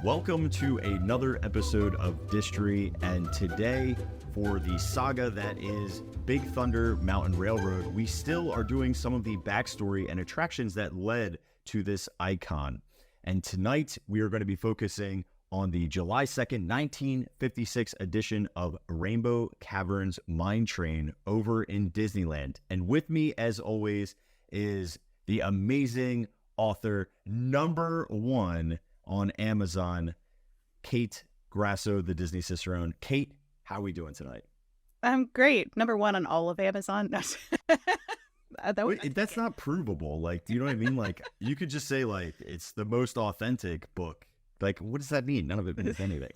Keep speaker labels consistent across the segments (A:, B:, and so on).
A: Welcome to another episode of Distory, and today, for the saga that is Big Thunder Mountain Railroad, we still are doing some of the backstory and attractions that led to this icon. And tonight, we are going to be focusing on the July 2nd, 1956 edition of Rainbow Caverns Mine Train over in Disneyland. And with me, as always, is the amazing author, #1 on Amazon, Kate Grasso, the Disney Cicerone. Kate, how are we doing tonight?
B: I'm great. #1 on all of Amazon.
A: That's not provable. Like, do you know what I mean? Like, you could just say, like, it's the most authentic book. Like, what does that mean? None of it means anything.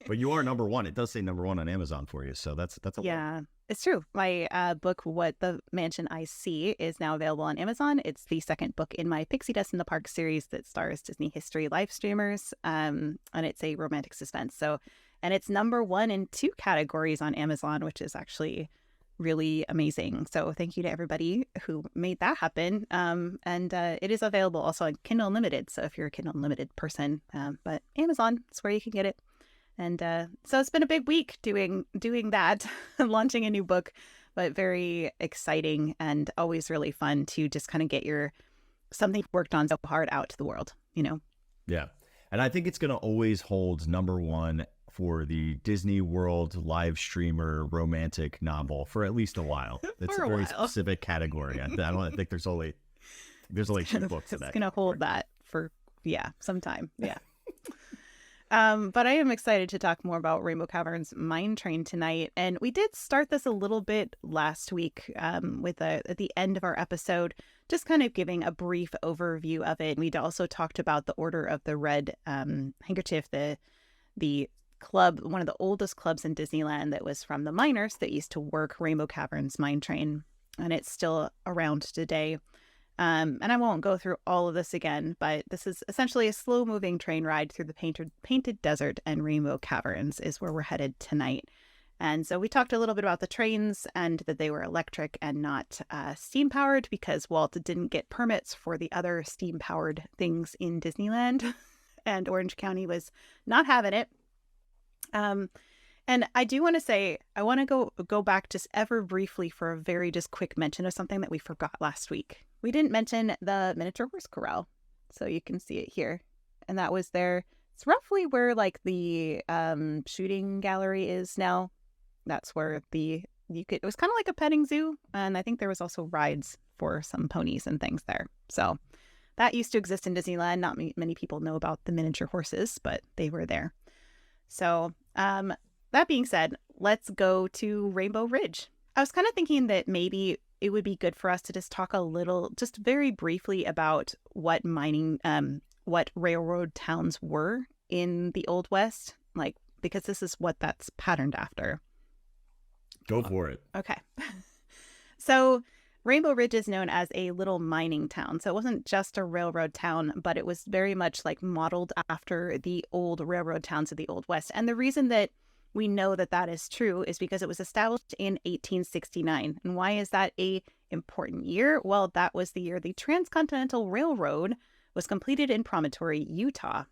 A: But you are #1. It does say #1 on Amazon for you. So that's a
B: yeah, it's true. My book, What the Mansion I See, is now available on Amazon. It's the second book in my Pixie Dust in the Park series that stars Disney history live streamers. And it's a romantic suspense. And it's #1 in 2 categories on Amazon, which is actually really amazing. So thank you to everybody who made that happen. And it is available also on Kindle Unlimited. So if you're a Kindle Unlimited person, but Amazon is where you can get it. And so it's been a big week doing that, launching a new book, but very exciting and always really fun to just kind of get something worked on so hard out to the world, you know?
A: Yeah. And I think it's going to always hold #1 for the Disney World live streamer romantic novel for at least a while. It's a very specific category. I don't think there's only 2 books in that.
B: It's going to hold that for, some time. Yeah. But I am excited to talk more about Rainbow Caverns Mine Train tonight. And we did start this a little bit last week at the end of our episode, just kind of giving a brief overview of it. We'd also talked about the Order of the Red Handkerchief, the club, one of the oldest clubs in Disneyland that was from the miners that used to work Rainbow Caverns Mine Train. And it's still around today. And I won't go through all of this again, but this is essentially a slow-moving train ride through the painted desert, and Rainbow Caverns is where we're headed tonight. And so we talked a little bit about the trains and that they were electric and not steam-powered because Walt didn't get permits for the other steam-powered things in Disneyland, and Orange County was not having it. And I do want to say, I want to go back just ever briefly for a very just quick mention of something that we forgot last week. We didn't mention the miniature horse corral, so you can see it here. And that was there. It's roughly where like the shooting gallery is now. That's where it was kind of like a petting zoo. And I think there was also rides for some ponies and things there. So that used to exist in Disneyland. Not many people know about the miniature horses, but they were there. So that being said, let's go to Rainbow Ridge. I was kind of thinking that maybe it would be good for us to just talk a little, just very briefly about what railroad towns were in the Old West, like, because this is what that's patterned after.
A: Go for it.
B: Okay. So Rainbow Ridge is known as a little mining town. So it wasn't just a railroad town, but it was very much like modeled after the old railroad towns of the Old West. And the reason that we know that that is true is because it was established in 1869. And why is that a important year? Well, that was the year the Transcontinental Railroad was completed in Promontory, Utah.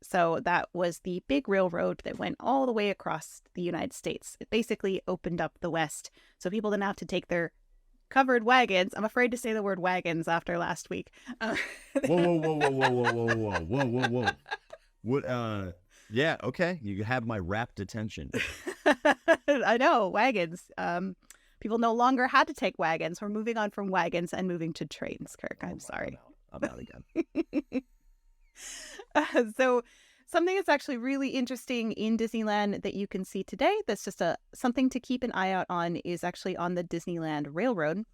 B: So that was the big railroad that went all the way across the United States. It basically opened up the West. So people didn't have to take their covered wagons. I'm afraid to say the word wagons after last week.
A: Whoa. What, yeah, okay. You have my rapt attention.
B: I know, wagons. People no longer had to take wagons. We're moving on from wagons and moving to trains, Kirk. I'm sorry.
A: I'm out again.
B: So something that's actually really interesting in Disneyland that you can see today, that's just something to keep an eye out on, is actually on the Disneyland Railroad.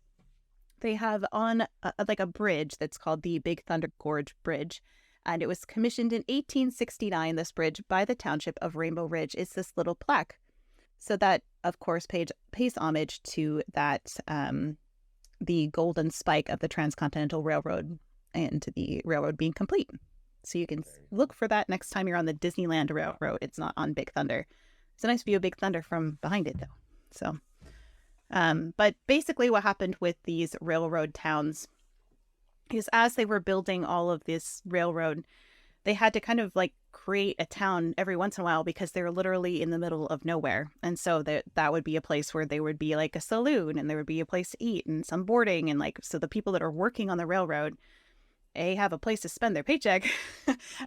B: They have on a bridge that's called the Big Thunder Gorge Bridge. And it was commissioned in 1869, this bridge, by the township of Rainbow Ridge. It's this little plaque. So that, of course, pays homage to that, the golden spike of the Transcontinental Railroad and to the railroad being complete. So you can look for that next time you're on the Disneyland Railroad. It's not on Big Thunder. It's a nice view of Big Thunder from behind it, though. So, but basically what happened with these railroad towns is as they were building all of this railroad, they had to kind of like create a town every once in a while because they're literally in the middle of nowhere. And so that would be a place where there would be like a saloon and there would be a place to eat and some boarding. And like, so the people that are working on the railroad, A, have a place to spend their paycheck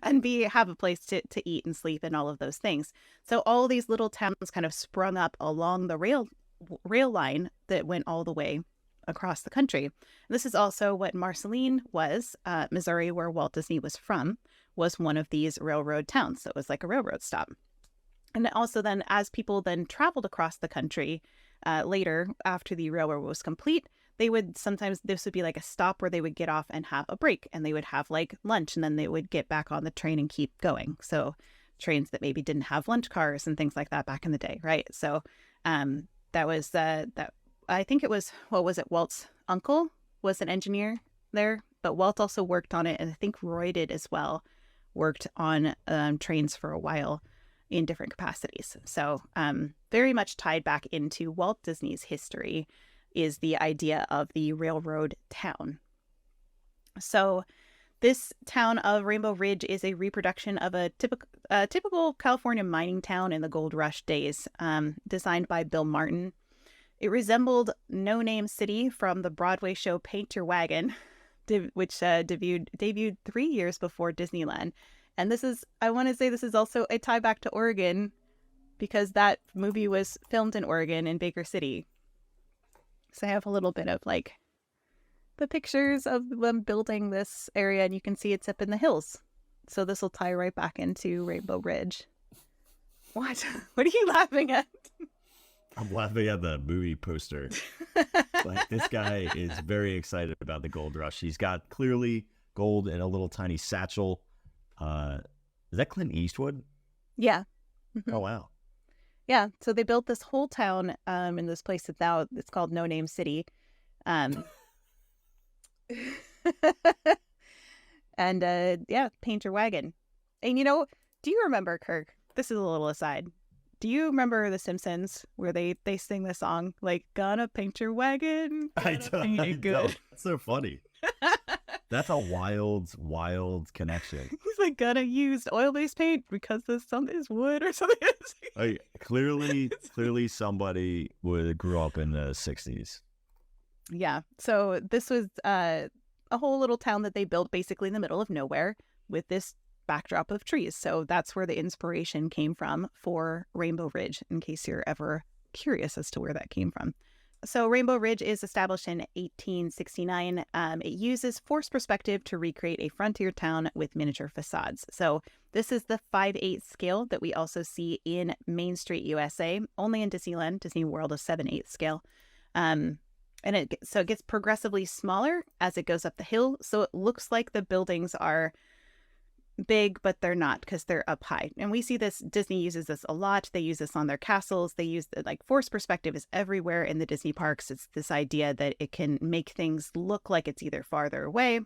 B: and B, have a place to eat and sleep and all of those things. So all these little towns kind of sprung up along the rail line that went all the way across the country. This is also what Marceline was, Missouri, where Walt Disney was from, was one of these railroad towns. So it was like a railroad stop. And also then as people then traveled across the country later, after the railroad was complete, they would sometimes, this would be like a stop where they would get off and have a break and they would have like lunch and then they would get back on the train and keep going. So trains that maybe didn't have lunch cars and things like that back in the day, right? So that was that. I think it was, what was it? Walt's uncle was an engineer there, but Walt also worked on it. And I think Roy did as well, worked on trains for a while in different capacities. So very much tied back into Walt Disney's history is the idea of the railroad town. So this town of Rainbow Ridge is a reproduction of a typical California mining town in the gold rush days, designed by Bill Martin. It resembled No Name City from the Broadway show Paint Your Wagon, which debuted 3 years before Disneyland. And this is, I want to say this is also a tie back to Oregon because that movie was filmed in Oregon in Baker City. So I have a little bit of like the pictures of them building this area and you can see it's up in the hills. So this will tie right back into Rainbow Ridge. What? What are you laughing at?
A: I'm laughing at the movie poster. Like, this guy is very excited about the gold rush. He's got clearly gold in a little tiny satchel. Is that Clint Eastwood?
B: Yeah.
A: Oh, wow.
B: Yeah. So they built this whole town in this place that now it's called No Name City. And yeah, Paint Your Wagon. And you know, do you remember, Kirk? This is a little aside. Do you remember The Simpsons where they sing the song like "Gonna paint your wagon"?
A: I don't. That's so funny. That's a wild connection.
B: He's like, "Gonna use oil-based paint because the sun is wood or something."
A: Clearly, somebody grew up in the '60s.
B: Yeah. So this was a whole little town that they built basically in the middle of nowhere with this backdrop of trees. So that's where the inspiration came from for Rainbow Ridge, in case you're ever curious as to where that came from. So Rainbow Ridge is established in 1869. It uses forced perspective to recreate a frontier town with miniature facades. So this is the 5/8 scale that we also see in Main Street, USA. Only in Disneyland. Disney World is 7/8 scale. And it gets progressively smaller as it goes up the hill. So it looks like the buildings are big, but they're not because they're up high. And we see this, Disney uses this a lot. They use this on their castles. They use like forced perspective is everywhere in the Disney parks. It's this idea that it can make things look like it's either farther away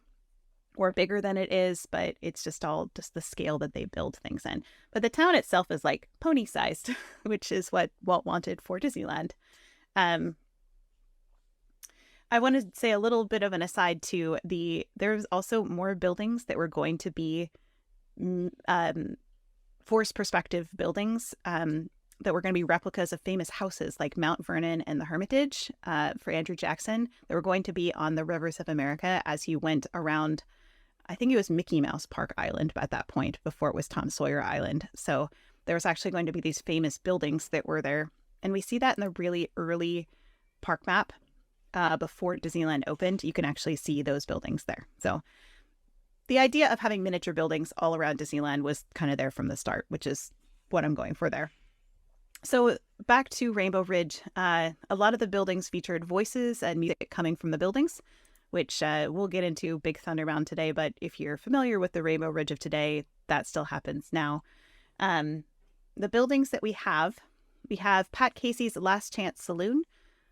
B: or bigger than it is, but it's just the scale that they build things in. But the town itself is like pony sized, which is what Walt wanted for Disneyland. I want to say a little bit of an aside to there's also more buildings that were going to be forced perspective buildings that were going to be replicas of famous houses like Mount Vernon and the Hermitage for Andrew Jackson. They were going to be on the rivers of America as he went around, I think it was Mickey Mouse Park Island at that point before it was Tom Sawyer Island. So there was actually going to be these famous buildings that were there. And we see that in the really early park map before Disneyland opened. You can actually see those buildings there. So the idea of having miniature buildings all around Disneyland was kind of there from the start, which is what I'm going for there. So back to Rainbow Ridge, a lot of the buildings featured voices and music coming from the buildings, which we'll get into Big Thunder Mountain today. But if you're familiar with the Rainbow Ridge of today, that still happens now. The buildings that we have Pat Casey's Last Chance Saloon,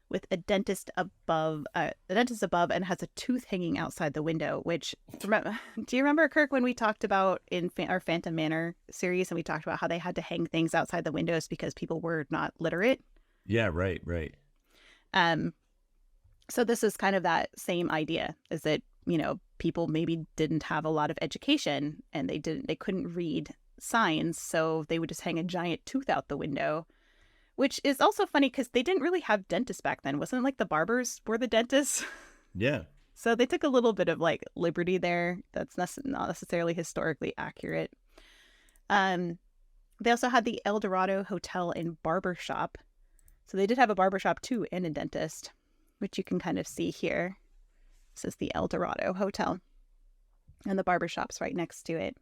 B: with a dentist above and has a tooth hanging outside the window, which, do you remember, Kirk, when we talked about in our Phantom Manor series and we talked about how they had to hang things outside the windows because people were not literate?
A: Yeah, right.
B: So this is kind of that same idea, is that, people maybe didn't have a lot of education and they couldn't read signs, so they would just hang a giant tooth out the window, which is also funny because they didn't really have dentists back then. Wasn't it like the barbers were the dentists?
A: Yeah.
B: So they took a little bit of like liberty there. That's not necessarily historically accurate. They also had the El Dorado Hotel and Barber Shop. So they did have a barber shop too and a dentist, which you can kind of see here. This is the El Dorado Hotel. And the barber shop's right next to it.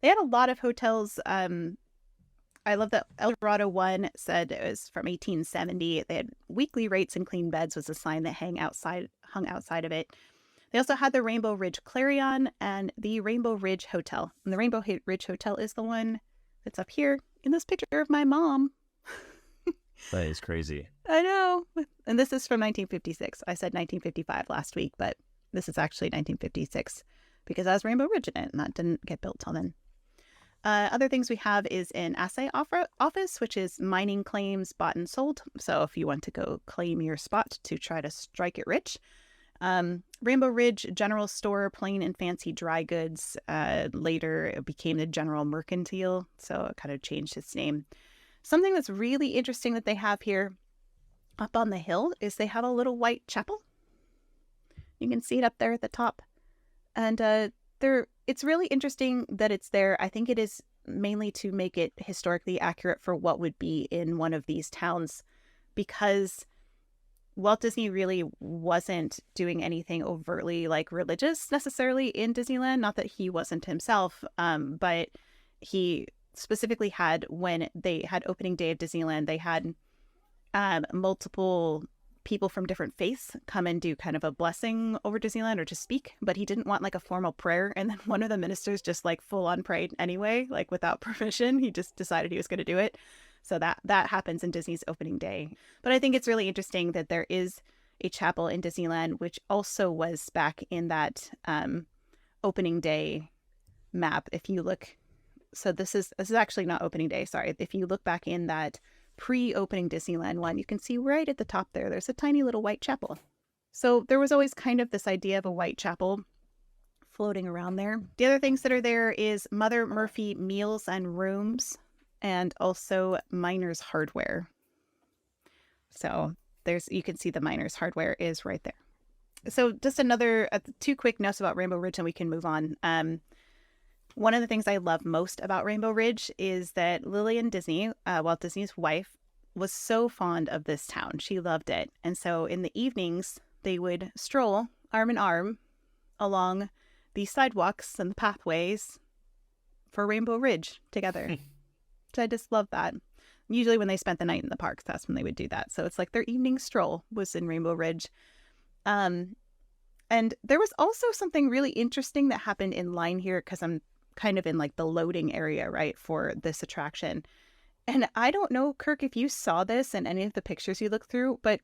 B: They had a lot of hotels. I love that El Dorado one said it was from 1870. They had weekly rates and clean beds was a sign that hung outside of it. They also had the Rainbow Ridge Clarion and the Rainbow Ridge Hotel. And the Rainbow Ridge Hotel is the one that's up here in this picture of my mom.
A: That is crazy.
B: I know. And this is from 1956. I said 1955 last week, but this is actually 1956 because that has Rainbow Ridge in it, and that didn't get built till then. Other things we have is an assay office, which is mining claims bought and sold. So if you want to go claim your spot to try to strike it rich. Rainbow Ridge General Store, plain and fancy dry goods. Later it became the General Mercantile, so it kind of changed its name. Something that's really interesting that they have here up on the hill is they have a little white chapel. You can see it up there at the top. And it's really interesting that it's there. I think it is mainly to make it historically accurate for what would be in one of these towns, because Walt Disney really wasn't doing anything overtly like religious necessarily in Disneyland. Not that he wasn't himself, but he specifically had, when they had opening day of Disneyland, they had multiple people from different faiths come and do kind of a blessing over Disneyland or to speak, but he didn't want like a formal prayer. And then one of the ministers just like full on prayed anyway, like without permission. He just decided he was going to do it. So that happens in Disney's opening day. But I think it's really interesting that there is a chapel in Disneyland, which also was back in that opening day map. If you look, so this is actually not opening day. Sorry. If you look back in that pre-opening Disneyland one, you can see right at the top there's a tiny little white chapel. So there was always kind of this idea of a white chapel floating around there. The other things that are there is Mother Murphy Meals and Rooms, and also Miners Hardware. So you can see the Miners Hardware is right there. So just another two quick notes about Rainbow Ridge and we can move on. One of the things I love most about Rainbow Ridge is that Lillian Disney, Walt Disney's wife, was so fond of this town. She loved it. And so in the evenings, they would stroll arm in arm along the sidewalks and the pathways for Rainbow Ridge together. So I just love that. Usually when they spent the night in the parks, that's when they would do that. So it's like their evening stroll was in Rainbow Ridge. And there was also something really interesting that happened in line here, because I'm kind of in like the loading area, right, for this attraction. And I don't know, Kirk, if you saw this in any of the pictures you looked through, but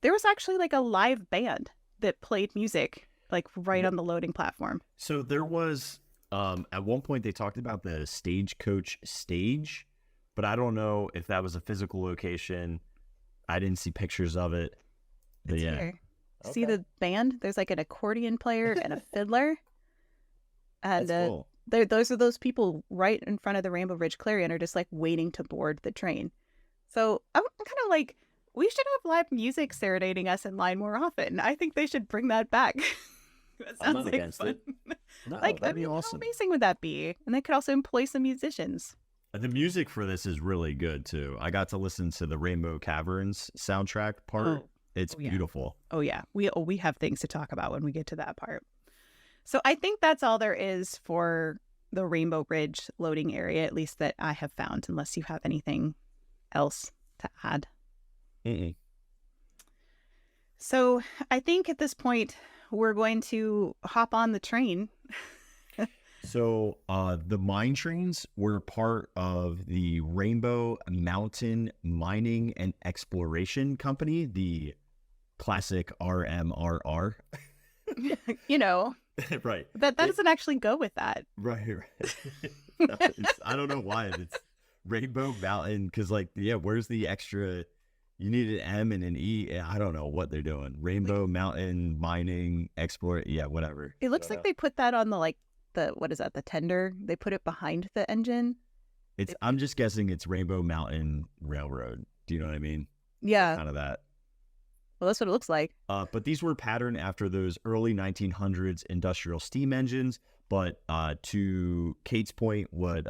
B: there was actually like a live band that played music like right on the loading platform.
A: So there was, at one point they talked about the Stagecoach stage, but I don't know if that was a physical location. I didn't see pictures of it. But
B: it's
A: yeah.
B: Here. Okay. See the band? There's like an accordion player and a fiddler. And
A: that's cool.
B: Those people right in front of the Rainbow Ridge Clarion are just like waiting to board the train. So I'm kind of like, we should have live music serenading us in line more often. I think they should bring that back. That sounds
A: I'm not
B: like
A: against
B: fun.
A: it. No,
B: Like,
A: that'd be awesome.
B: How amazing would that be? And they could also employ some musicians.
A: The music for this is really good too. I got to listen to the Rainbow Caverns soundtrack part. It's beautiful.
B: Oh yeah, we have things to talk about when we get to that part. So I think that's all there is for the Rainbow Ridge loading area, at least that I have found, unless you have anything else to add.
A: Mm-mm.
B: So I think at this point, we're going to hop on the train.
A: So the mine trains were part of the Rainbow Mountain Mining and Exploration Company, the classic RMRR.
B: You know.
A: Right.
B: That doesn't actually go with that.
A: Right. I don't know why. It's Rainbow Mountain, because where's the extra? You need an M and an E. I don't know what they're doing. Rainbow Mountain Mining Explore. Yeah, whatever.
B: It looks like they put that on the what is that? The tender. They put it behind the engine.
A: I'm just guessing it's Rainbow Mountain Railroad. Do you know what I mean?
B: Yeah.
A: Kind of that.
B: Well, that's what it looks like.
A: But these were patterned after those early 1900s industrial steam engines. But to Kate's point, what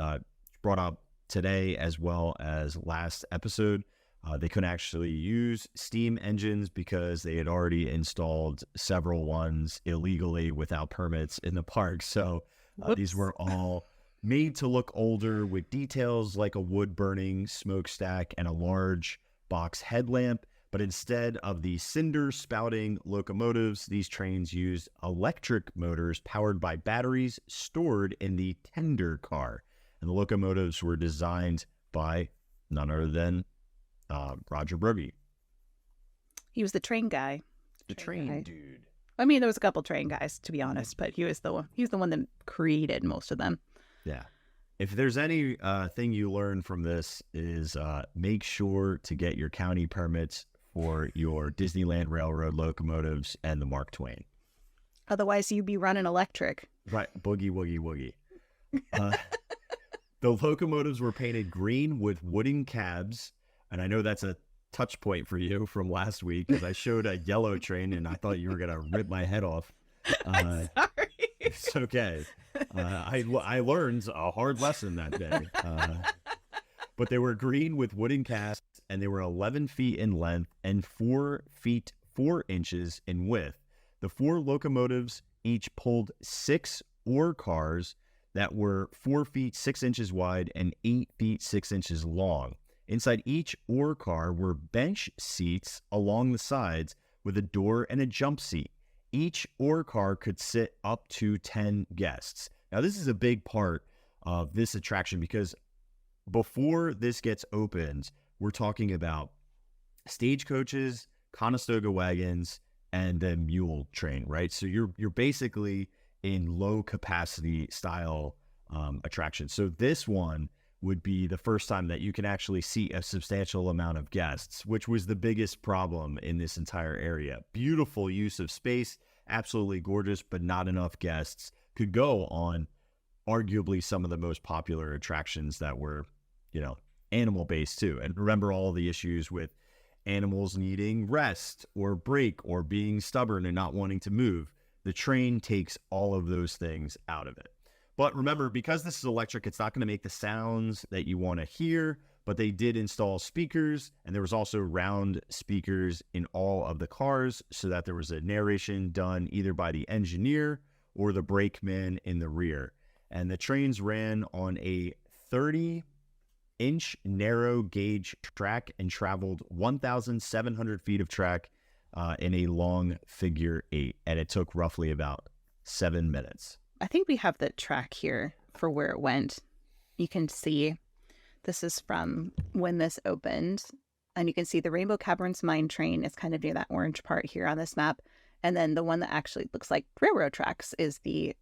A: brought up today as well as last episode, they couldn't actually use steam engines because they had already installed several ones illegally without permits in the park. So these were all made to look older with details like a wood-burning smokestack and a large box headlamp. But instead of the cinder-spouting locomotives, these trains used electric motors powered by batteries stored in the tender car. And the locomotives were designed by none other than Roger Brugge.
B: He was the train guy.
A: The train dude.
B: I mean, there was a couple train guys, to be honest, but he was the one that created most of them.
A: Yeah. If there's any thing you learn from this is make sure to get your county permits for your Disneyland Railroad locomotives and the Mark Twain.
B: Otherwise, you'd be running electric.
A: Right. Boogie, woogie, woogie. The locomotives were painted green with wooden cabs. And I know that's a touch point for you from last week because I showed a yellow train and I thought you were going to rip my head off.
B: I'm sorry.
A: It's okay. I learned a hard lesson that day. But they were green with wooden cabs and they were 11 feet in length and 4 feet 4 inches in width. The 4 locomotives each pulled 6 ore cars that were 4 feet 6 inches wide and 8 feet 6 inches long. Inside each ore car were bench seats along the sides with a door and a jump seat. Each ore car could sit up to 10 guests. Now, this is a big part of this attraction because before this gets opened, we're talking about stagecoaches, Conestoga wagons, and the mule train, right? So you're basically in low capacity style attraction. So this one would be the first time that you can actually see a substantial amount of guests, which was the biggest problem in this entire area. Beautiful use of space, absolutely gorgeous, but not enough guests could go on arguably some of the most popular attractions that were, animal based too. And remember all the issues with animals needing rest or break or being stubborn and not wanting to move. The train takes all of those things out of it. But remember, because this is electric, it's not going to make the sounds that you want to hear, but they did install speakers, and there was also round speakers in all of the cars so that there was a narration done either by the engineer or the brakeman in the rear. And the trains ran on a 30-inch narrow gauge track and traveled 1,700 feet of track in a long figure 8, and it took roughly about 7 minutes.
B: I think we have the track here for where it went. You can see this is from when this opened, and you can see the Rainbow Caverns mine train is kind of near that orange part here on this map. And then the one that actually looks like railroad tracks is the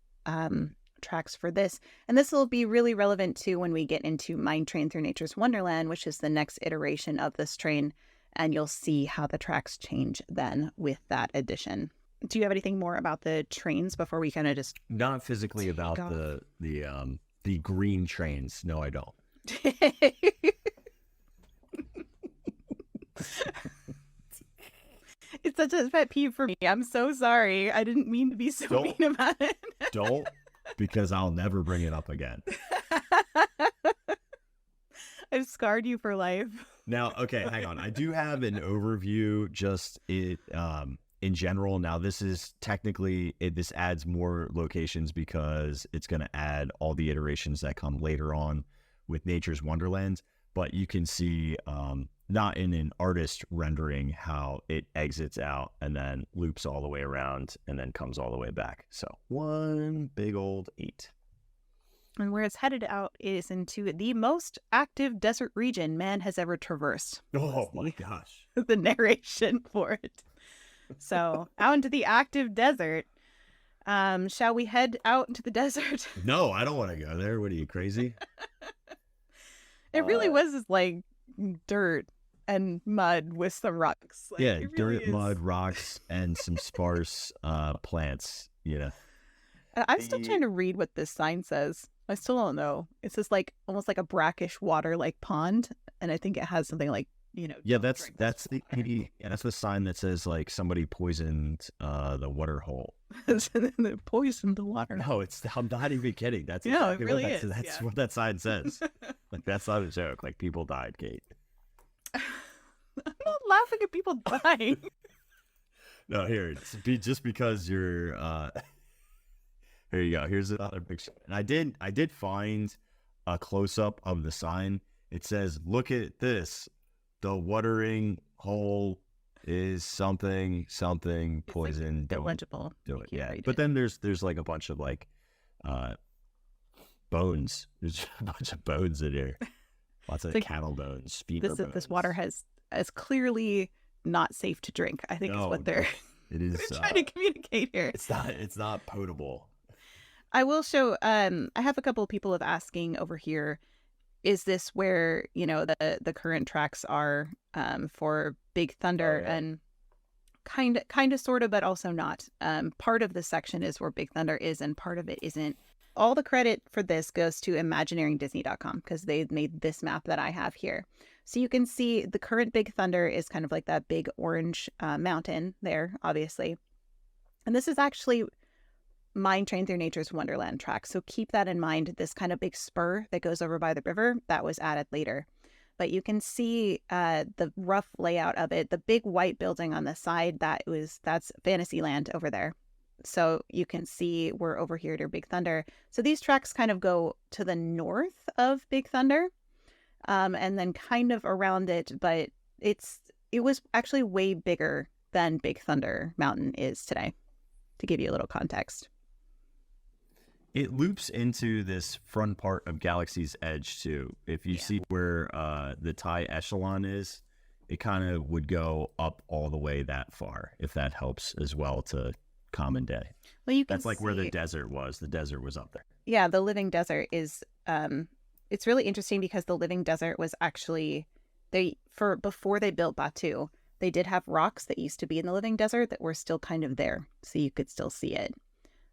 B: tracks for this. And this will be really relevant too when we get into Mine Train Through Nature's Wonderland, which is the next iteration of this train. And you'll see how the tracks change then with that addition. Do you have anything more about the trains before we kind of just...
A: Not physically about the green trains. No, I don't.
B: It's such a pet peeve for me. I'm so sorry. I didn't mean to be so mean about it.
A: Don't, because I'll never bring it up again.
B: I've scarred you for life.
A: Now, okay, hang on. I do have an overview just in general. Now, this is technically, this adds more locations because it's going to add all the iterations that come later on with Nature's Wonderland. But you can see, not in an artist rendering, how it exits out and then loops all the way around and then comes all the way back. So one big old 8.
B: And where it's headed out is into the most active desert region man has ever traversed.
A: Oh my gosh.
B: The narration for it. So out into the active desert. Shall we head out into the desert?
A: No, I don't want to go there. What are you, crazy?
B: It really was just like dirt and mud with some rocks. Like,
A: yeah,
B: really
A: dirt, mud, rocks, and some sparse plants,
B: I'm still trying to read what this sign says. I still don't know. It's just like almost like a brackish water like pond, and I think it has something like,
A: Yeah,
B: don't drink this water.
A: that's the sign that says like somebody poisoned the water hole.
B: And then they poisoned the water.
A: No, I'm not even kidding. That's
B: No,
A: exactly
B: it really
A: what
B: is.
A: that's what that sign says. Like that's not a joke. Like people died, Kate.
B: I'm not laughing at people dying.
A: No, here just because you're. Here you go. Here's another picture, and I did find a close up of the sign. It says, "Look at this. The watering hole is something poison.
B: Like illegible.
A: Do it." Yeah, but then there's like a bunch of like bones. There's a bunch of bones in here. Lots of camel bones, femur bones.
B: This water is clearly not safe to drink. I think is what they're
A: it is
B: trying to communicate here.
A: It's not potable.
B: I will show. I have a couple of people asking over here. Is this where the current tracks are for Big Thunder?
A: Oh, yeah.
B: And kind of sort of, but also not. Part of this section is where Big Thunder is, and part of it isn't. All the credit for this goes to imagineeringdisney.com because they made this map that I have here. So you can see the current Big Thunder is kind of like that big orange mountain there, obviously. And this is actually Mine Train Through Nature's Wonderland track. So keep that in mind. This kind of big spur that goes over by the river, that was added later. But you can see the rough layout of it. The big white building on the side, that's Fantasyland over there. So you can see we're over here near Big Thunder. So these tracks kind of go to the north of Big Thunder, and then kind of around it. But it was actually way bigger than Big Thunder Mountain is today, to give you a little context.
A: It loops into this front part of Galaxy's Edge too. If you see where the tie echelon is, it kind of would go up all the way that far, if that helps as well to common day.
B: Well, you can
A: That's like where the desert was. The desert was up there.
B: Yeah, the living desert is it's really interesting because the living desert was actually before they built Batu, they did have rocks that used to be in the living desert that were still kind of there, so you could still see it.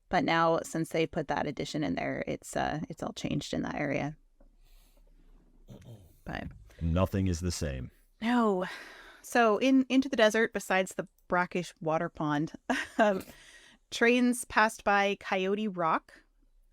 B: But now, since they put that addition in there, it's all changed in that area. But
A: nothing is the same.
B: No. So into the desert, besides the brackish water pond, trains passed by Coyote Rock,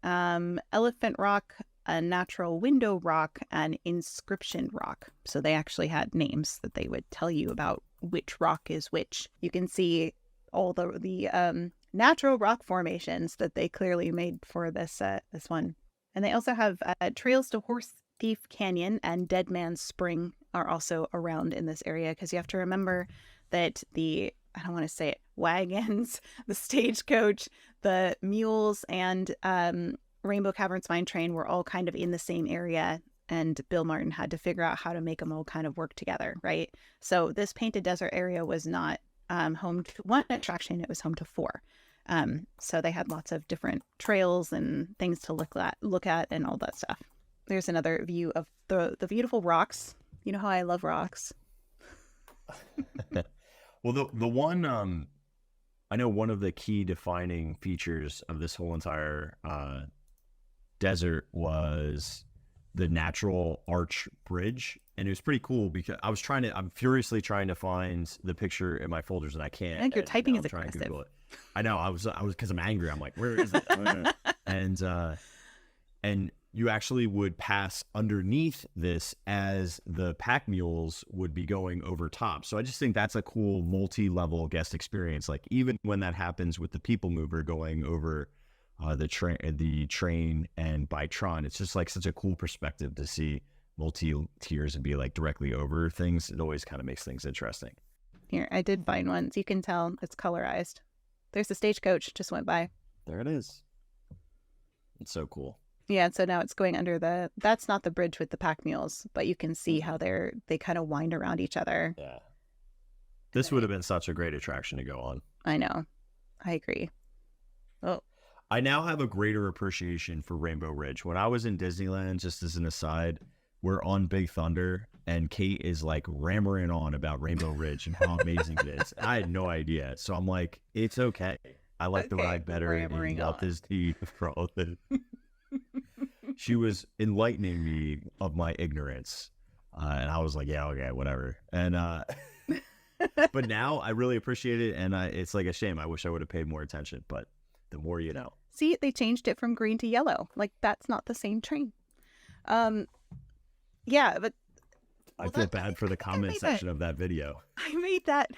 B: Elephant Rock, a Natural Window Rock, and Inscription Rock. So they actually had names that they would tell you about which rock is which. You can see all the natural rock formations that they clearly made for this one. And they also have trails to Horse Thief Canyon and Dead Man's Spring are also around in this area, because you have to remember that I don't want to say it, wagons, the stagecoach, the mules, and Rainbow Caverns Mine Train were all kind of in the same area, and Bill Martin had to figure out how to make them all kind of work together, right? So this Painted Desert area was not home to one attraction, it was home to four. So they had lots of different trails and things to look at and all that stuff. There's another view of the beautiful rocks. You know how I love rocks.
A: Well, the one I know one of the key defining features of this whole entire desert was the natural arch bridge, and it was pretty cool because I'm furiously trying to find the picture in my folders, and I can't.
B: I think your typing is
A: aggressive.
B: aggressive.
A: I know. I was because I'm angry. I'm like, where is it? And you actually would pass underneath this as the pack mules would be going over top. So I just think that's a cool multi-level guest experience. Like even when that happens with the people mover going over the train and by Tron, it's just like such a cool perspective to see multi-tiers and be like directly over things. It always kind of makes things interesting.
B: Here, I did find one. You can tell it's colorized. There's the stagecoach just went by.
A: There it is. It's so cool.
B: Yeah, so now it's going under that's not the bridge with the pack mules, but you can see how they kind of wind around each other.
A: Yeah. This would have been such a great attraction to go on.
B: I know. I agree. Oh.
A: I now have a greater appreciation for Rainbow Ridge. When I was in Disneyland, just as an aside, we're on Big Thunder, and Kate is like rammering on about Rainbow Ridge and how amazing it is. I had no idea. So I'm like, it's okay. I like the ride better. And Walt Disney for all of it. she was enlightening me of my ignorance. And I was like, yeah, okay, whatever. And but now I really appreciate it, and it's like a shame. I wish I would have paid more attention, but the more you know.
B: See, they changed it from green to yellow. Like, that's not the same train. Yeah, but
A: I feel bad for the comment section of that video.
B: I made that.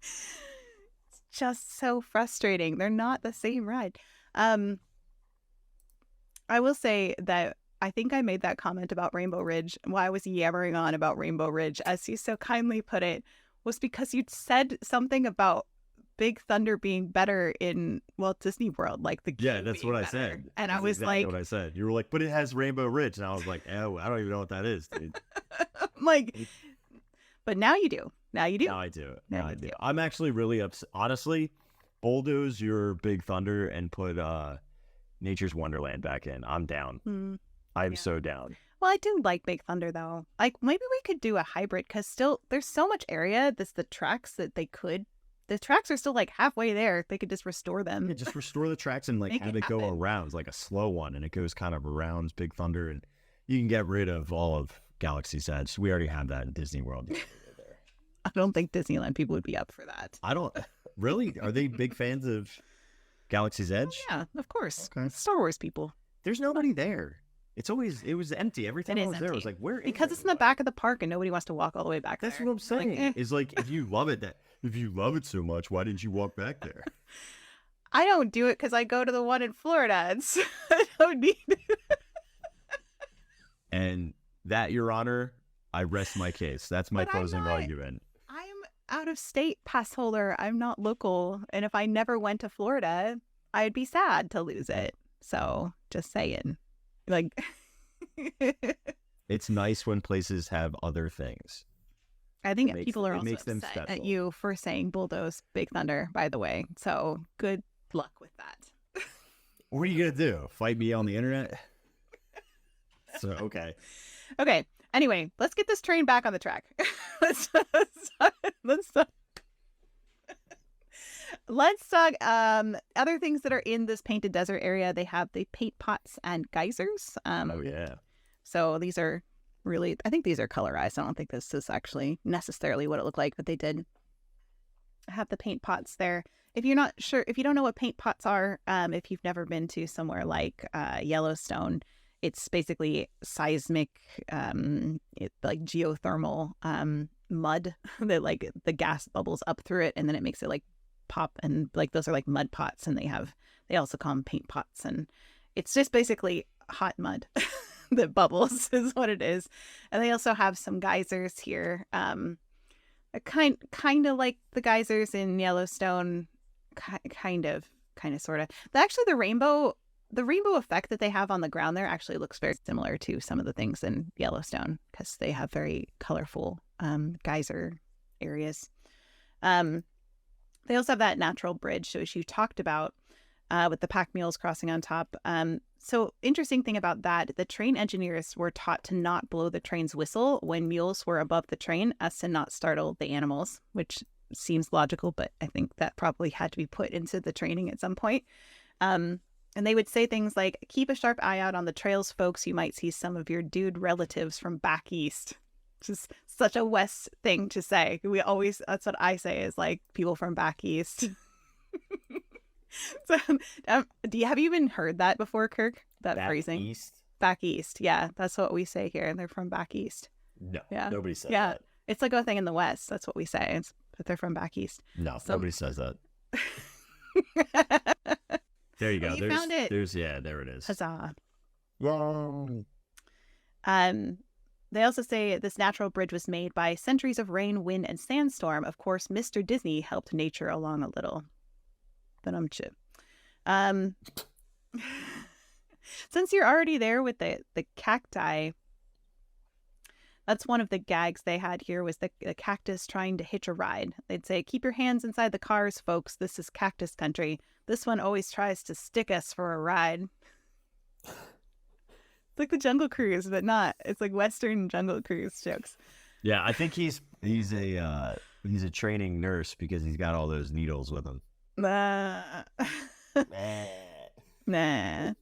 B: It's just so frustrating. They're not the same ride. I will say that I think I made that comment about Rainbow Ridge. Why I was yammering on about Rainbow Ridge, as you so kindly put it, was because you'd said something about Big Thunder being better in Walt Disney World, like the
A: yeah, that's what I said.
B: And
A: that's
B: I was
A: exactly
B: like,
A: what I said. You were like, but it has Rainbow Ridge, and I was like, oh, I don't even know what that is, dude.
B: like, but now you do. Now you do.
A: Now I do. Now I do. I'm actually really upset. Honestly, bulldoze your Big Thunder and put Nature's Wonderland back in. I'm down. I'm so down.
B: Well, I do like Big Thunder though. Like, maybe we could do a hybrid, because still there's so much area. The tracks that they could. The tracks are still like halfway there. They could just restore them.
A: Yeah, just restore the tracks and like have it go around. It's like a slow one, and it goes kind of around Big Thunder, and you can get rid of all of Galaxy's Edge. We already have that in Disney World.
B: I don't think Disneyland people would be up for that.
A: I don't really. Are they big fans of Galaxy's Edge?
B: Oh, yeah, of course.
A: Okay.
B: Star Wars people.
A: There's nobody there. It was empty every time I was there. I was like, where is
B: because it's in the back of the park and nobody wants to walk all the way back
A: That's
B: there.
A: what I'm saying. Is like, if you love it so much, why didn't you walk back there?
B: I don't do it because I go to the one in Florida. And so I don't need it.
A: And that, Your Honor, I rest my case. That's my closing argument.
B: I'm out of state pass holder. I'm not local. And if I never went to Florida, I'd be sad to lose it. So just saying. Like,
A: it's nice when places have other things.
B: I think people are also upset at you for saying bulldoze Big Thunder, by the way. So good luck with that.
A: What are you gonna do? Fight me on the internet? So okay.
B: Anyway, let's get this train back on the track. Let's talk other things that are in this painted desert area. They have the paint pots and geysers.
A: Oh yeah.
B: So these are really, I think these are colorized. I don't think this is actually necessarily what it looked like, but they did have the paint pots there. If you're not sure, if you don't know what paint pots are, if you've never been to somewhere like Yellowstone, it's basically seismic, like geothermal mud that like the gas bubbles up through it, and then it makes it like pop, and like those are like mud pots, and they also call them paint pots, and it's just basically hot mud that bubbles is what it is. And they also have some geysers here, kind of like the geysers in Yellowstone, kind of sort of. Actually, the rainbow effect that they have on the ground there actually looks very similar to some of the things in Yellowstone, because they have very colorful geyser areas. They also have that natural bridge, which you talked about, with the pack mules crossing on top. So interesting thing about that, the train engineers were taught to not blow the train's whistle when mules were above the train, as to not startle the animals, which seems logical, but I think that probably had to be put into the training at some point. And they would say things like, keep a sharp eye out on the trails, folks. You might see some of your dude relatives from back east. Which is such a West thing to say. That's what I say, is like people from back east. So, have you even heard that before, Kirk? That back phrasing? East? Back east. Yeah, that's what we say here. They're from back east.
A: No, yeah. Nobody says that.
B: It's like a thing in the West. That's what we say. It's that they're from back east.
A: No, nobody says that. There you go.
B: You found it.
A: There it is.
B: Huzzah.
A: Wow.
B: They also say this natural bridge was made by centuries of rain, wind, and sandstorm. Of course, Mr. Disney helped nature along a little. But since you're already there with the cacti, that's one of the gags they had here, was the cactus trying to hitch a ride. They'd say, keep your hands inside the cars, folks. This is cactus country. This one always tries to stick us for a ride. It's like the Jungle Cruise, but not. It's like Western Jungle Cruise jokes.
A: Yeah, I think he's a training nurse, because he's got all those needles with him.
B: Nah.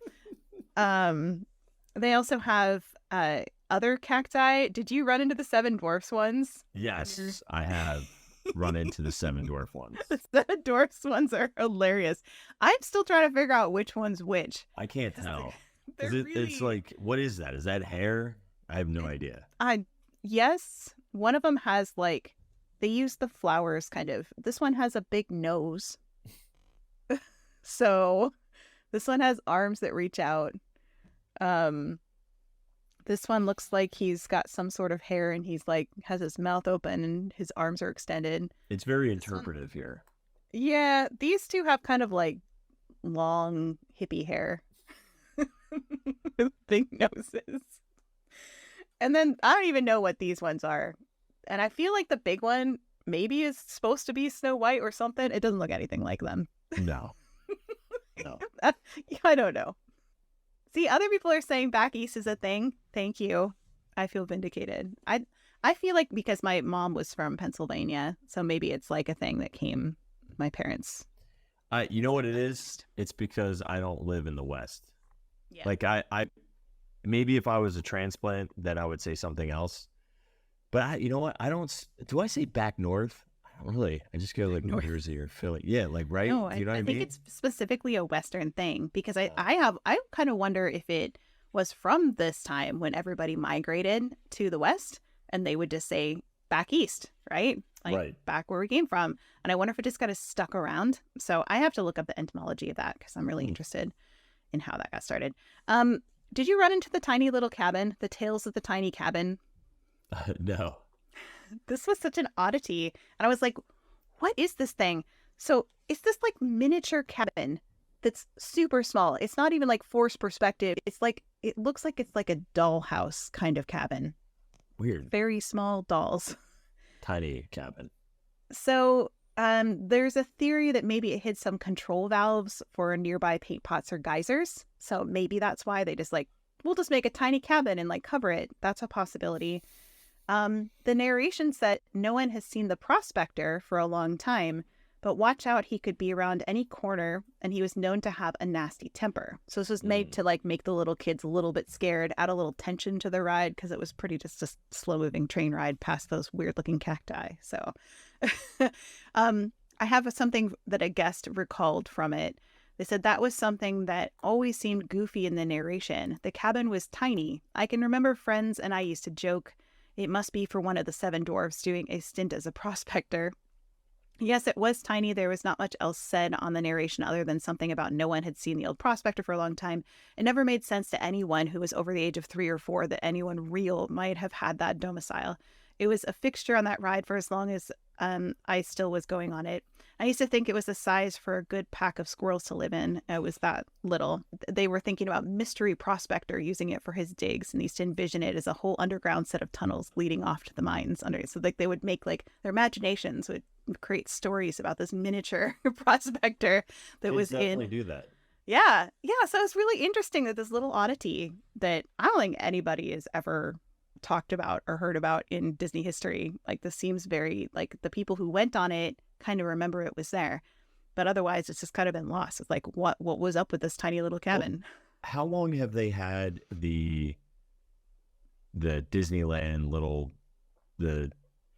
B: They also have other cacti. Did you run into the seven dwarfs ones?
A: Yes, I have run into the seven dwarf ones.
B: The seven dwarfs ones are hilarious. I'm still trying to figure out which one's which.
A: I can't tell.
B: Really...
A: It's like, what is that? Is that hair? I have no idea.
B: Yes. One of them has like, they use the flowers kind of. This one has a big nose. So this one has arms that reach out. This one looks like he's got some sort of hair and he's like has his mouth open and his arms are extended.
A: It's very interpretive here.
B: Yeah, these two have kind of like long hippie hair. Big noses. And then I don't even know what these ones are. And I feel like the big one maybe is supposed to be Snow White or something. It doesn't look anything like them.
A: No. No.
B: I don't know. See, other people are saying back east is a thing. Thank you. I feel vindicated. I feel like because my mom was from Pennsylvania, so maybe it's like a thing that came my parents.
A: You know what it is? It's because I don't live in the West. Yeah. Like I maybe if I was a transplant, then I would say something else. But you know what? Do I say back north? I don't really. I just go like New Jersey or Philly. Yeah, like right.
B: No,
A: you know what I mean?
B: I think it's specifically a Western thing because I kind of wonder if it was from this time when everybody migrated to the West and they would just say back east, right? Like back where we came from. And I wonder if it just got stuck around. So I have to look up the etymology of that because I'm really interested in how that got started. Did you run into the tiny little cabin, the Tales of the Tiny Cabin?
A: No.
B: This was such an oddity. And I was like, what is this thing? So it's this like miniature cabin that's super small. It's not even like forced perspective. It's like, it looks like it's like a dollhouse kind of cabin.
A: Weird.
B: Very small dolls.
A: Tiny cabin.
B: So there's a theory that maybe it hid some control valves for nearby paint pots or geysers. So maybe that's why they just like, we'll just make a tiny cabin and like cover it. That's a possibility. The narration said no one has seen the prospector for a long time, but watch out, he could be around any corner, and he was known to have a nasty temper. So this was made to like make the little kids a little bit scared, add a little tension to the ride because it was pretty just a slow moving train ride past those weird looking cacti. So I have something that a guest recalled from it. They said that was something that always seemed goofy in the narration. The cabin was tiny. I can remember friends and I used to joke it must be for one of the seven dwarfs doing a stint as a prospector. Yes, it was tiny. There was not much else said on the narration other than something about no one had seen the old prospector for a long time. It never made sense to anyone who was over the age of 3 or 4 that anyone real might have had that domicile. It was a fixture on that ride for as long as I still was going on it. I used to think it was the size for a good pack of squirrels to live in. It was that little. They were thinking about Mystery Prospector using it for his digs, and they used to envision it as a whole underground set of tunnels leading off to the mines under. So like they would make like their imaginations would create stories about this miniature prospector that was
A: definitely do that.
B: Yeah. So it's really interesting that this little oddity that I don't think anybody has ever talked about or heard about in Disney history. Like this seems very like the people who went on it kind of remember it was there, but otherwise it's just kind of been lost. It's like what was up with this tiny little cabin?
A: Well, how long have they had the Disneyland little the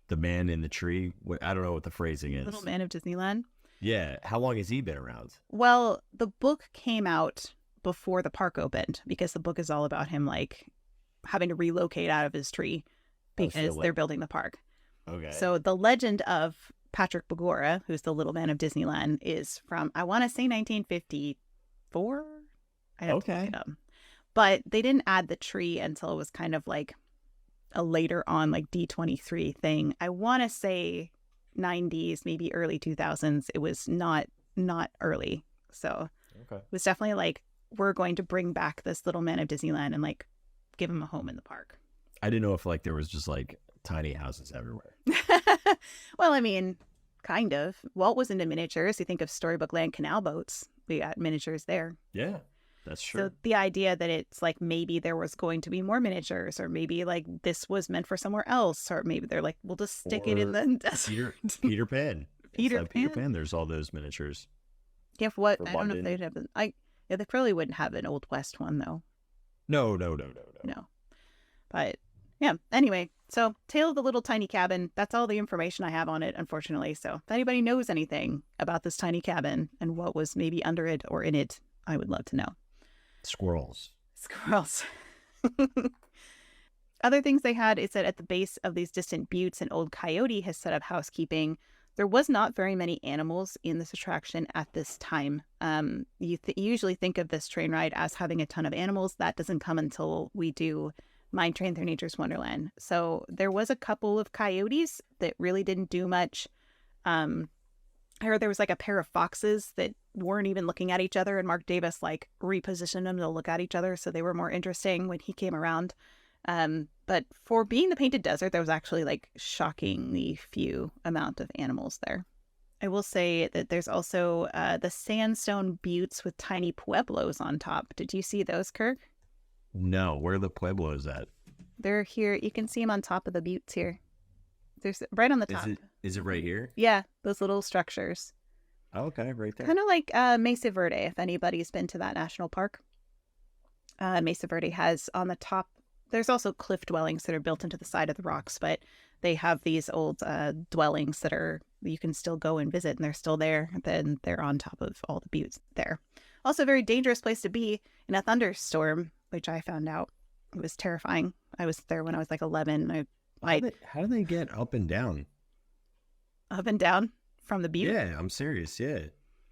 A: man in the tree? I don't know what the phrasing is.
B: Little Man of Disneyland.
A: Yeah, how long has he been around?
B: Well, the book came out before the park opened because the book is all about him like having to relocate out of his tree because they're building the park. Okay. So the legend of Patrick Bagora, who's the Little Man of Disneyland, is from, I want to say 1954. I have to look it up. But they didn't add the tree until it was kind of like a later on like D23 thing. I want to say 90s, maybe early 2000s. It was not early. So it was definitely like, we're going to bring back this Little Man of Disneyland and like give him a home in the park.
A: I didn't know if like there was just like tiny houses everywhere.
B: Well, I mean, kind of. Walt was into miniatures. You think of Storybook Land canal boats. We got miniatures there.
A: Yeah, that's true.
B: So the idea that it's like maybe there was going to be more miniatures, or maybe like this was meant for somewhere else, or maybe they're like, we'll just stick it in the desert.
A: Peter Pan.
B: Peter Pan.
A: There's all those miniatures.
B: If what
A: For
B: I don't know if
A: London.
B: they'd have yeah, they probably wouldn't have an Old West one though.
A: No.
B: No. But yeah, anyway, so Tale of the Little Tiny Cabin, that's all the information I have on it, unfortunately. So if anybody knows anything about this tiny cabin and what was maybe under it or in it, I would love to know.
A: Squirrels.
B: Squirrels. Other things they had is that at the base of these distant buttes, an old coyote has set up housekeeping. There was not very many animals in this attraction at this time. You usually think of this train ride as having a ton of animals. That doesn't come until we do Mine Train Through Nature's Wonderland. So there was a couple of coyotes that really didn't do much. I heard there was like a pair of foxes that weren't even looking at each other, and Mark Davis like repositioned them to look at each other, so they were more interesting when he came around. But for being the Painted Desert, there was actually like shockingly few amount of animals there. I will say that there's also the sandstone buttes with tiny pueblos on top. Did you see those, Kirk?
A: No, where are the pueblos at?
B: They're here. You can see them on top of the buttes here. There's right on the top.
A: Is it right here?
B: Yeah, those little structures.
A: Oh, okay, right there.
B: Kind of like Mesa Verde, if anybody's been to that national park. Mesa Verde has on the top, there's also cliff dwellings that are built into the side of the rocks, but they have these old dwellings that are, you can still go and visit, and they're still there. Then they're on top of all the buttes there. Also a very dangerous place to be in a thunderstorm, which I found out. It was terrifying. I was there when I was like 11.
A: How do they get up and down?
B: Up and down from the butte?
A: Yeah, I'm serious. Yeah.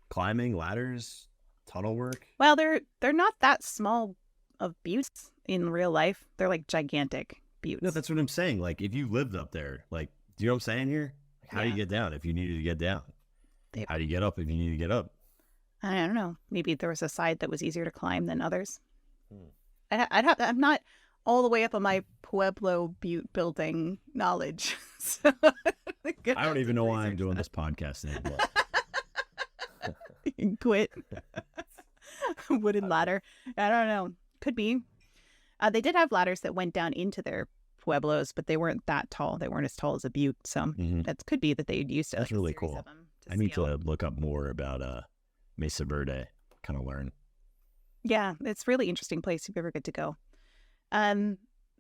A: Climbing, ladders, tunnel work.
B: Well, they're not that small of buttes in real life. They're like gigantic buttes.
A: No, that's what I'm saying. Like, if you lived up there, like, do you know what I'm saying here? Like, how do you get down if you needed to get down? How do you get up if you need to get up?
B: I don't know. Maybe there was a side that was easier to climb than others. I'm not all the way up on my Pueblo butte building knowledge. So,
A: I don't even know why I'm doing this podcast anymore.
B: Quit. Wooden ladder. I don't know. Could be. They did have ladders that went down into their pueblos, but they weren't that tall. They weren't as tall as a butte. So that could be that they used
A: That's really cool. I need to look up more about Mesa Verde, kind of learn.
B: Yeah, it's a really interesting place if you ever get to go.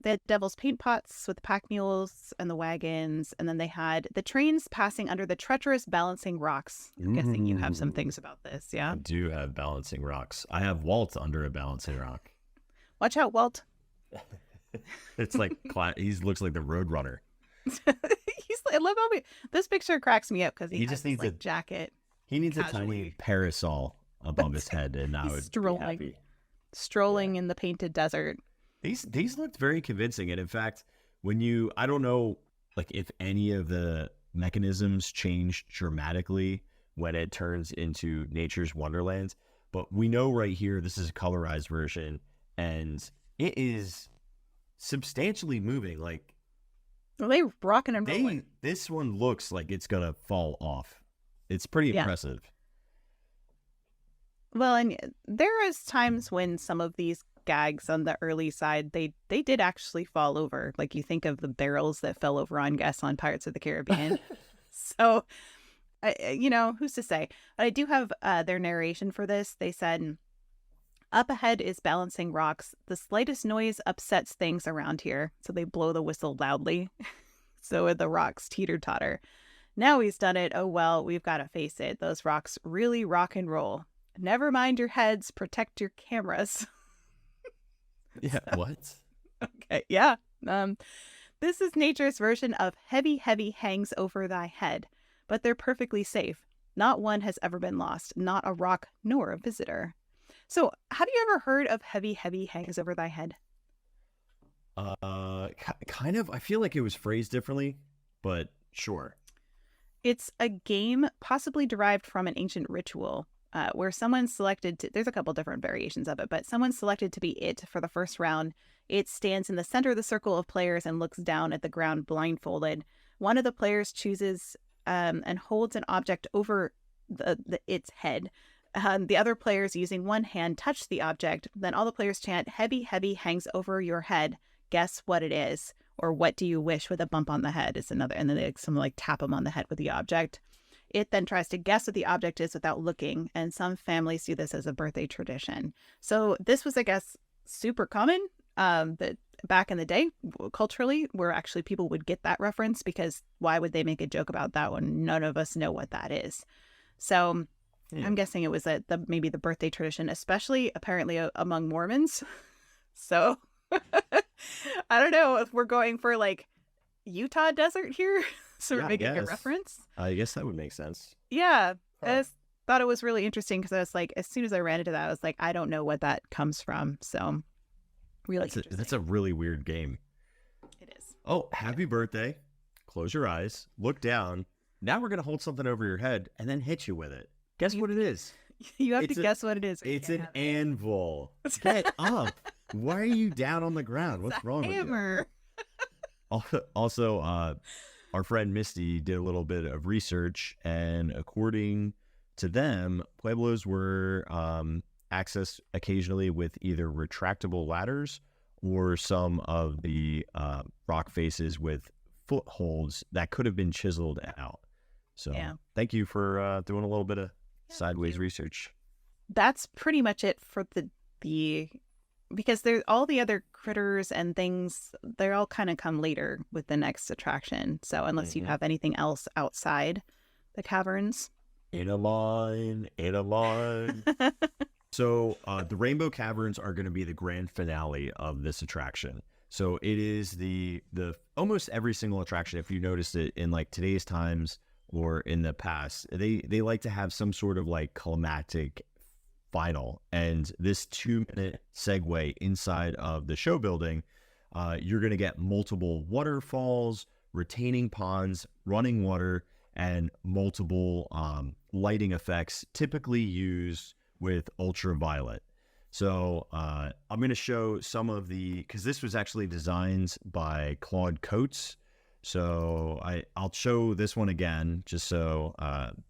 B: They had Devil's Paint Pots with the pack mules and the wagons, and then they had the trains passing under the treacherous balancing rocks. I'm guessing you have some things about this, yeah?
A: I do have balancing rocks. I have Walt under a balancing rock.
B: Watch out, Walt.
A: It's like, he looks like the Roadrunner.
B: I love how this picture cracks me up because he
A: just
B: has
A: needs
B: this, like, jacket.
A: He needs a tiny parasol above his head, and I would be happy.
B: Strolling in the Painted Desert.
A: These looked very convincing, and in fact, I don't know, like, if any of the mechanisms change dramatically when it turns into Nature's Wonderland, but we know right here this is a colorized version, and it is substantially moving. Like,
B: are they rocking and rolling?
A: This one looks like it's gonna fall off. It's pretty impressive. Well,
B: and there is times when some of these gags on the early side, they did actually fall over. Like, you think of the barrels that fell over on guests on Pirates of the Caribbean. So, who's to say? But I do have their narration for this. They said, up ahead is balancing rocks. The slightest noise upsets things around here. So they blow the whistle loudly. So the rocks teeter-totter. Now he's done it. Oh, well, we've got to face it. Those rocks really rock and roll. Never mind your heads. Protect your cameras.
A: Yeah, what?
B: Okay, yeah. This is nature's version of heavy, heavy hangs over thy head, but they're perfectly safe. Not one has ever been lost, not a rock nor a visitor. So, have you ever heard of heavy, heavy hangs over thy head?
A: Kind of. I feel like it was phrased differently, but sure.
B: It's a game possibly derived from an ancient ritual. Where someone selected there's a couple different variations of it, but someone selected to be it for the first round. It stands in the center of the circle of players and looks down at the ground blindfolded. One of the players chooses and holds an object over its head. The other players, using one hand, touch the object. Then all the players chant, heavy, heavy hangs over your head. Guess what it is? Or what do you wish, with a bump on the head is another. And then someone like tap them on the head with the object. It then tries to guess what the object is without looking, and some families do this as a birthday tradition. So this was, I guess, super common that back in the day, culturally, where actually people would get that reference, because why would they make a joke about that when none of us know what that is? So I'm guessing it was maybe the birthday tradition, especially apparently among Mormons. So I don't know if we're going for like Utah desert here. So we're making a reference.
A: I guess that would make sense.
B: Yeah. I just thought it was really interesting because I was like, as soon as I ran into that, I was like, I don't know what that comes from. So really
A: that's a really weird game.
B: It is.
A: Oh, happy birthday. Close your eyes. Look down. Now we're going to hold something over your head and then hit you with it. Guess what it is?
B: You have to guess what it is.
A: It's an anvil. Get up. Why are you down on the ground? What's wrong with you? Also, our friend Misty did a little bit of research, and according to them, pueblos were accessed occasionally with either retractable ladders or some of the rock faces with footholds that could have been chiseled out. So thank you for doing a little bit of sideways research.
B: That's pretty much it for the because there's all the other critters and things, they all kind of come later with the next attraction. So unless you have anything else outside the caverns.
A: In a line. So the Rainbow Caverns are going to be the grand finale of this attraction. So it is the almost every single attraction, if you noticed it in like today's times or in the past, they like to have some sort of like climactic final. And this 2-minute segue inside of the show building, you're going to get multiple waterfalls, retaining ponds, running water, and multiple lighting effects typically used with ultraviolet. So I'm going to show some of because this was actually designed by Claude Coates. So I'll show this one again, just so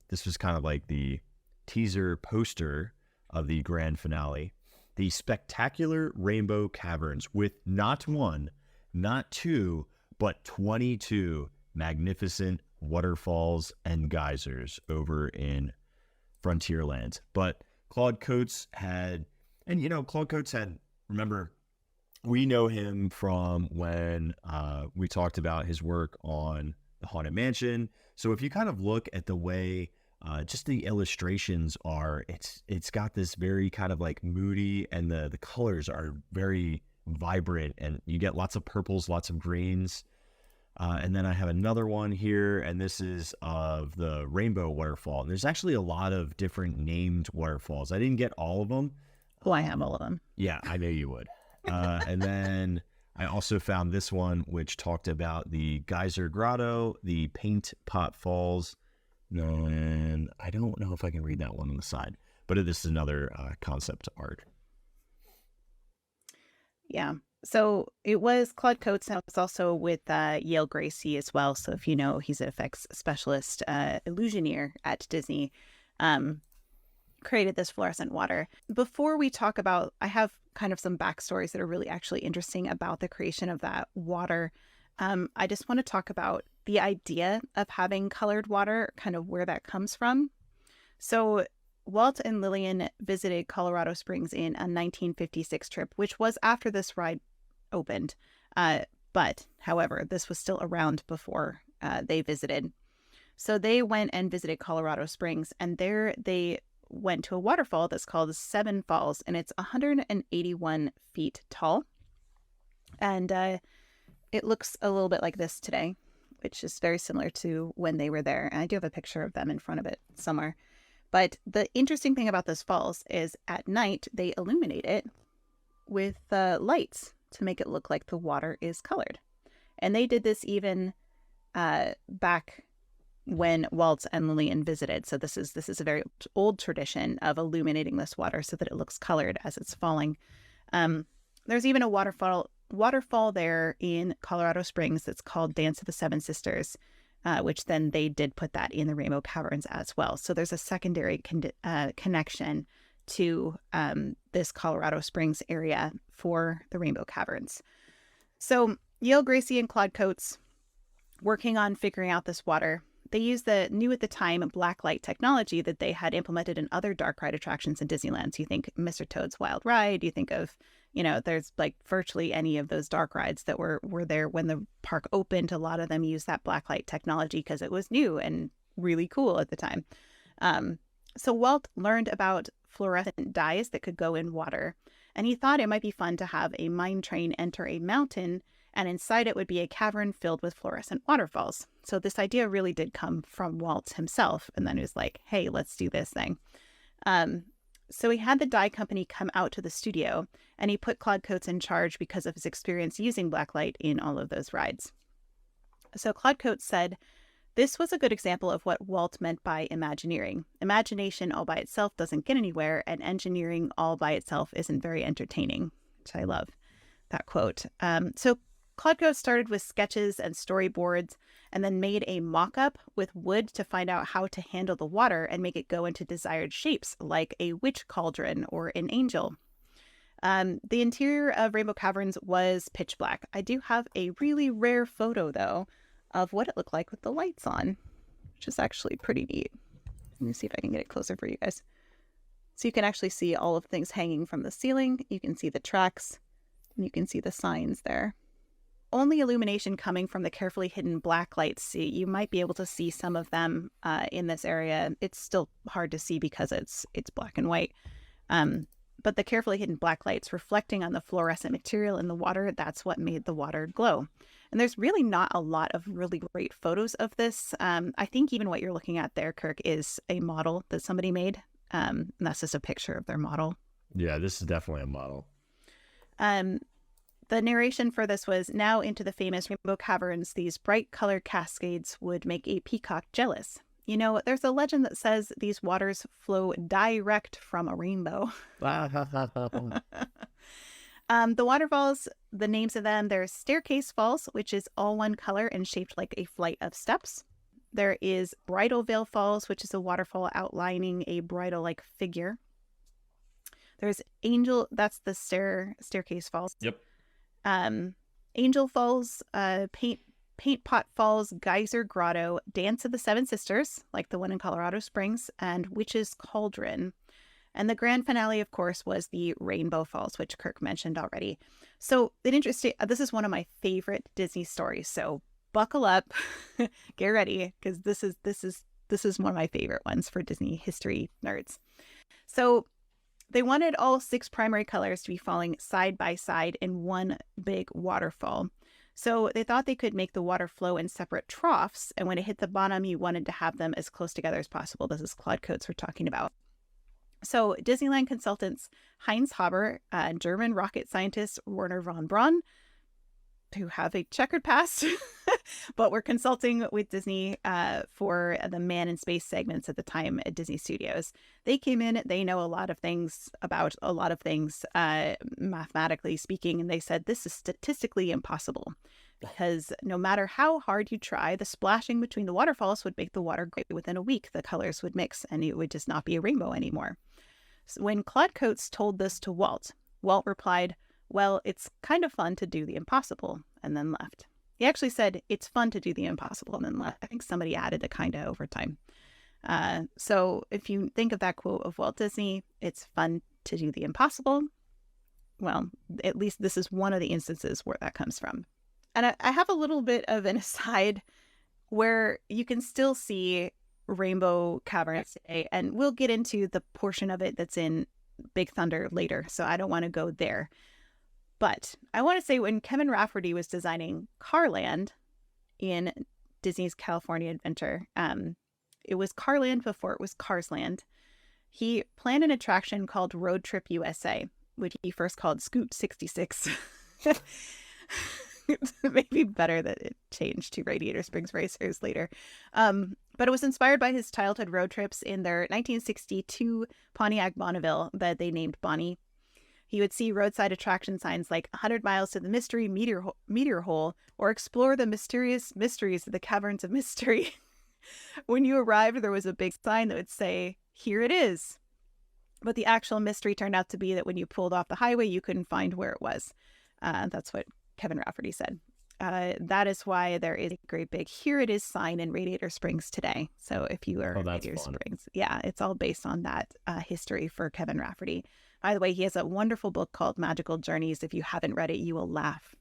A: this was kind of like the teaser poster of the grand finale. The spectacular Rainbow Caverns with not one, not two, but 22 magnificent waterfalls and geysers over in Frontierland. But Claude Coates remember, we know him from when we talked about his work on the Haunted Mansion. So if you kind of look at the way just the illustrations are, it's got this very kind of like moody, and the colors are very vibrant, and you get lots of purples, lots of greens. And then I have another one here, and this is of the Rainbow Waterfall. And there's actually a lot of different named waterfalls. I didn't get all of them.
B: Oh, I have all of them.
A: Yeah, I knew you would. And then I also found this one, which talked about the Geyser Grotto, the Paint Pot Falls. No, and I don't know if I can read that one on the side, but this is another concept art.
B: Yeah. So it was Claude Coates, and it was also with Yale Gracie as well. So if you know, he's an effects specialist, illusioneer at Disney, created this fluorescent water. Before we talk about, I have kind of some backstories that are really actually interesting about the creation of that water. I just want to talk about the idea of having colored water, kind of where that comes from. So Walt and Lillian visited Colorado Springs in a 1956 trip, which was after this ride opened. But however, this was still around before they visited. So they went and visited Colorado Springs, and there they went to a waterfall that's called Seven Falls, and it's 181 feet tall. And it looks a little bit like this today, which is very similar to when they were there. And I do have a picture of them in front of it somewhere. But the interesting thing about those falls is at night, they illuminate it with lights to make it look like the water is colored. And they did this even back when Walt and Lillian visited. So this is a very old tradition of illuminating this water so that it looks colored as it's falling. There's even a waterfall there in Colorado Springs that's called Dance of the Seven Sisters, which then they did put that in the Rainbow Caverns as well. So there's a secondary connection to this Colorado Springs area for the Rainbow Caverns. So Yale Gracie and Claude Coates, working on figuring out this water, they used the new at the time blacklight technology that they had implemented in other dark ride attractions in Disneyland. So you think Mr. Toad's Wild Ride, you think of, there's like virtually any of those dark rides that were there when the park opened. A lot of them used that blacklight technology because it was new and really cool at the time. So Walt learned about fluorescent dyes that could go in water, and he thought it might be fun to have a mine train enter a mountain, and inside it would be a cavern filled with fluorescent waterfalls. So this idea really did come from Walt himself, and then he was like, hey, let's do this thing. So he had the dye company come out to the studio, and he put Claude Coates in charge because of his experience using blacklight in all of those rides. So Claude Coates said, this was a good example of what Walt meant by imagineering. Imagination all by itself doesn't get anywhere, and engineering all by itself isn't very entertaining, which I love that quote. So Claude Coates started with sketches and storyboards, and then made a mock-up with wood to find out how to handle the water and make it go into desired shapes, like a witch cauldron or an angel. The interior of Rainbow Caverns was pitch black. I do have a really rare photo, though, of what it looked like with the lights on, which is actually pretty neat. Let me see if I can get it closer for you guys. So you can actually see all of things hanging from the ceiling. You can see the tracks, and you can see the signs there. Only illumination coming from the carefully hidden black lights. You might be able to see some of them in this area. It's still hard to see because it's black and white. But the carefully hidden black lights reflecting on the fluorescent material in the water, that's what made the water glow. And there's really not a lot of really great photos of this. I think even what you're looking at there, Kirk, is a model that somebody made. And that's just a picture of their model.
A: Yeah, this is definitely a model.
B: The narration for this was, now into the famous Rainbow Caverns, these bright colored cascades would make a peacock jealous. There's a legend that says these waters flow direct from a rainbow. The waterfalls, the names of them, there's Staircase Falls, which is all one color and shaped like a flight of steps. There is Bridal Veil Falls, which is a waterfall outlining a bridal-like figure. There's Angel, that's the Staircase Falls.
A: Yep.
B: Angel Falls, Paint Pot Falls, Geyser Grotto, Dance of the Seven Sisters, like the one in Colorado Springs, and Witch's Cauldron. And the grand finale, of course, was the Rainbow Falls, which Kirk mentioned already. So this is one of my favorite Disney stories. So buckle up, get ready, because this is one of my favorite ones for Disney history nerds. So they wanted all 6 primary colors to be falling side by side in one big waterfall. So they thought they could make the water flow in separate troughs, and when it hit the bottom, you wanted to have them as close together as possible. This is Claude Coates we're talking about. So Disneyland consultants Heinz Haber and German rocket scientist Werner von Braun, who have a checkered past, but were consulting with Disney for the man in space segments at the time at Disney Studios. They came in, they know a lot of things about a lot of things, mathematically speaking, and they said this is statistically impossible because no matter how hard you try, the splashing between the waterfalls would make the water gray within a week. The colors would mix and it would just not be a rainbow anymore. So when Claude Coates told this to Walt, Walt replied, well, it's kind of fun to do the impossible, and then left. He actually said, it's fun to do the impossible, and then left. I think somebody added a kind of over time. So if you think of that quote of Walt Disney, it's fun to do the impossible. Well, at least this is one of the instances where that comes from. And I have a little bit of an aside where you can still see Rainbow Caverns today, and we'll get into the portion of it that's in Big Thunder later, so I don't want to go there. But I want to say when Kevin Rafferty was designing Carland in Disney's California Adventure, it was Carland before it was Carsland. He planned an attraction called Road Trip USA, which he first called Scoot 66. It may be better that it changed to Radiator Springs Racers later. But it was inspired by his childhood road trips in their 1962 Pontiac Bonneville that they named Bonnie. He would see roadside attraction signs like 100 miles to the mystery meteor hole or explore the mysterious mysteries of the Caverns of Mystery. When you arrived, there was a big sign that would say, here it is. But the actual mystery turned out to be that when you pulled off the highway, you couldn't find where it was. That's what Kevin Rafferty said. that is why there is a great big "Here It Is" sign in Radiator Springs today. So if you are in Radiator Springs, yeah, it's all based on that history for Kevin Rafferty. By the way, he has a wonderful book called Magical Journeys. If you haven't read it, you will laugh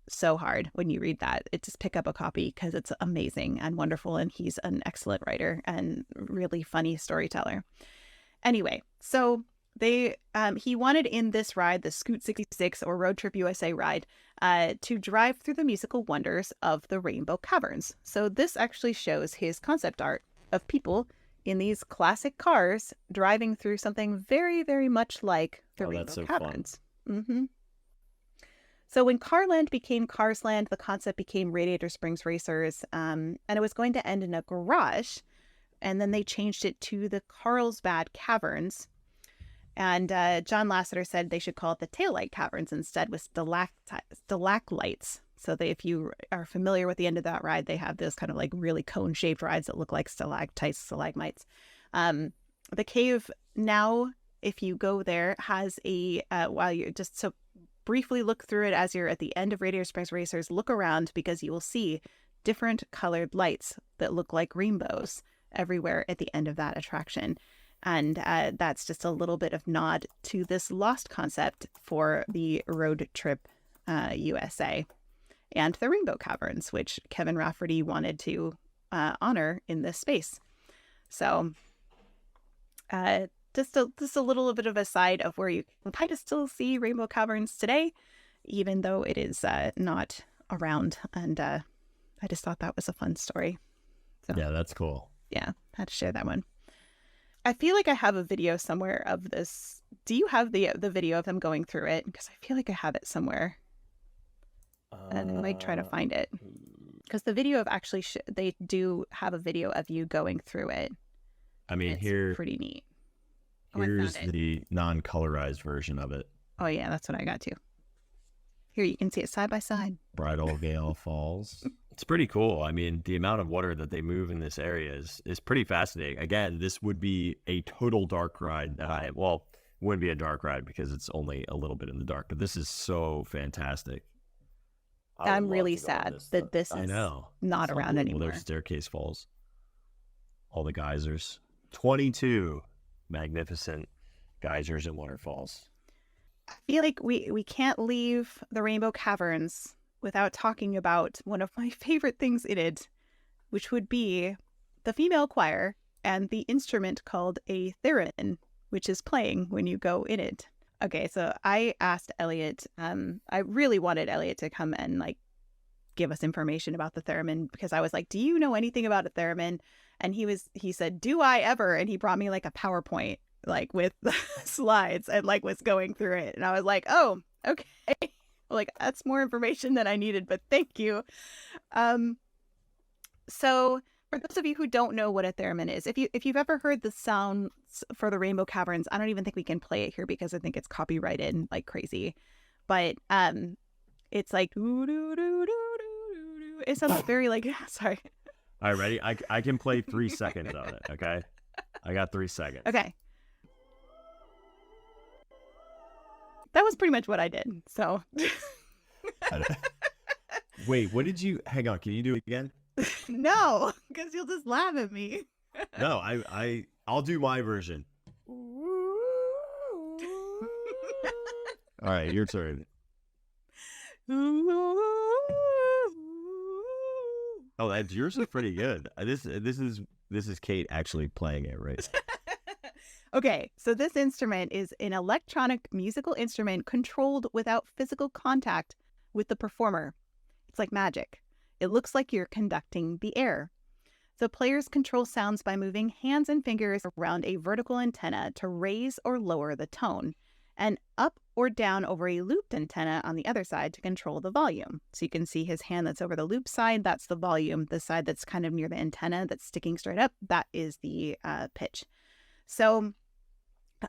B: so hard when you read that. Just pick up a copy because it's amazing and wonderful, and he's an excellent writer and really funny storyteller. Anyway, so he wanted in this ride, the Scoot 66 or Road Trip USA ride, to drive through the musical wonders of the Rainbow Caverns. So this actually shows his concept art of people in these classic cars driving through something very, very much like the Rainbow Caverns. Mm-hmm. So when Carland became Carsland, the concept became Radiator Springs Racers, and it was going to end in a garage. And then they changed it to the Carlsbad Caverns. And John Lasseter said they should call it the Taillight Caverns instead, with stalactites. So if you are familiar with the end of that ride, they have those kind of like really cone-shaped rides that look like stalactites, stalagmites. The cave now, if you go there, has while you're just so briefly look through it as you're at the end of Radiator Springs Racers, look around because you will see different colored lights that look like rainbows everywhere at the end of that attraction. And that's just a little bit of nod to this lost concept for the Road Trip USA and the Rainbow Caverns, which Kevin Rafferty wanted to honor in this space. So just a little bit of a side of where you can kind of still see Rainbow Caverns today, even though it is not around. And I just thought that was a fun story. So,
A: yeah, that's cool.
B: Yeah, had to share that one. I feel like I have a video somewhere of this. Do you have the video of them going through it? Because I feel like I have it somewhere. And I might try to find it. Because the video of actually, they do have a video of you going through it.
A: I mean,
B: it's pretty neat.
A: Here's the non-colorized version of it.
B: Oh, yeah, that's what I got too. Here, you can see it side by side.
A: Bridal Veil Falls. It's pretty cool. I mean, the amount of water that they move in this area is pretty fascinating. Again, this would be a total dark ride. It wouldn't be a dark ride because it's only a little bit in the dark, but this is so fantastic.
B: I'm really sad that this is not around anymore.
A: There's staircase falls. All the geysers. 22 magnificent geysers and waterfalls.
B: I feel like we can't leave the Rainbow Caverns without talking about one of my favorite things in it, which would be the female choir and the instrument called a theremin, which is playing when you go in it. Okay, so I asked Elliot, I really wanted Elliot to come and like give us information about the theremin, because I was like, do you know anything about a theremin? And he said, do I ever? And he brought me like a PowerPoint, like with slides, and like was going through it. And I was like, oh, okay. Like, that's more information than I needed, but thank you. So for those of you who don't know what a theremin is, if you've ever heard the sounds for the Rainbow Caverns, I don't even think we can play it here because I think it's copyrighted like crazy. But it's like it sounds very like sorry.
A: All right, ready? I can play 3 seconds of it. Okay, I got 3 seconds.
B: Okay. That was pretty much what I did. So.
A: Wait, what did you? Hang on, can you do it again?
B: No, because you'll just laugh at me.
A: No, I'll do my version. All right, your turn. Oh, yours is pretty good. This is Kate actually playing it, right?
B: Okay, so this instrument is an electronic musical instrument controlled without physical contact with the performer. It's like magic. It looks like you're conducting the air. So players control sounds by moving hands and fingers around a vertical antenna to raise or lower the tone, and up or down over a looped antenna on the other side to control the volume. So you can see his hand that's over the loop side, that's the volume. The side that's kind of near the antenna that's sticking straight up, that is the pitch. So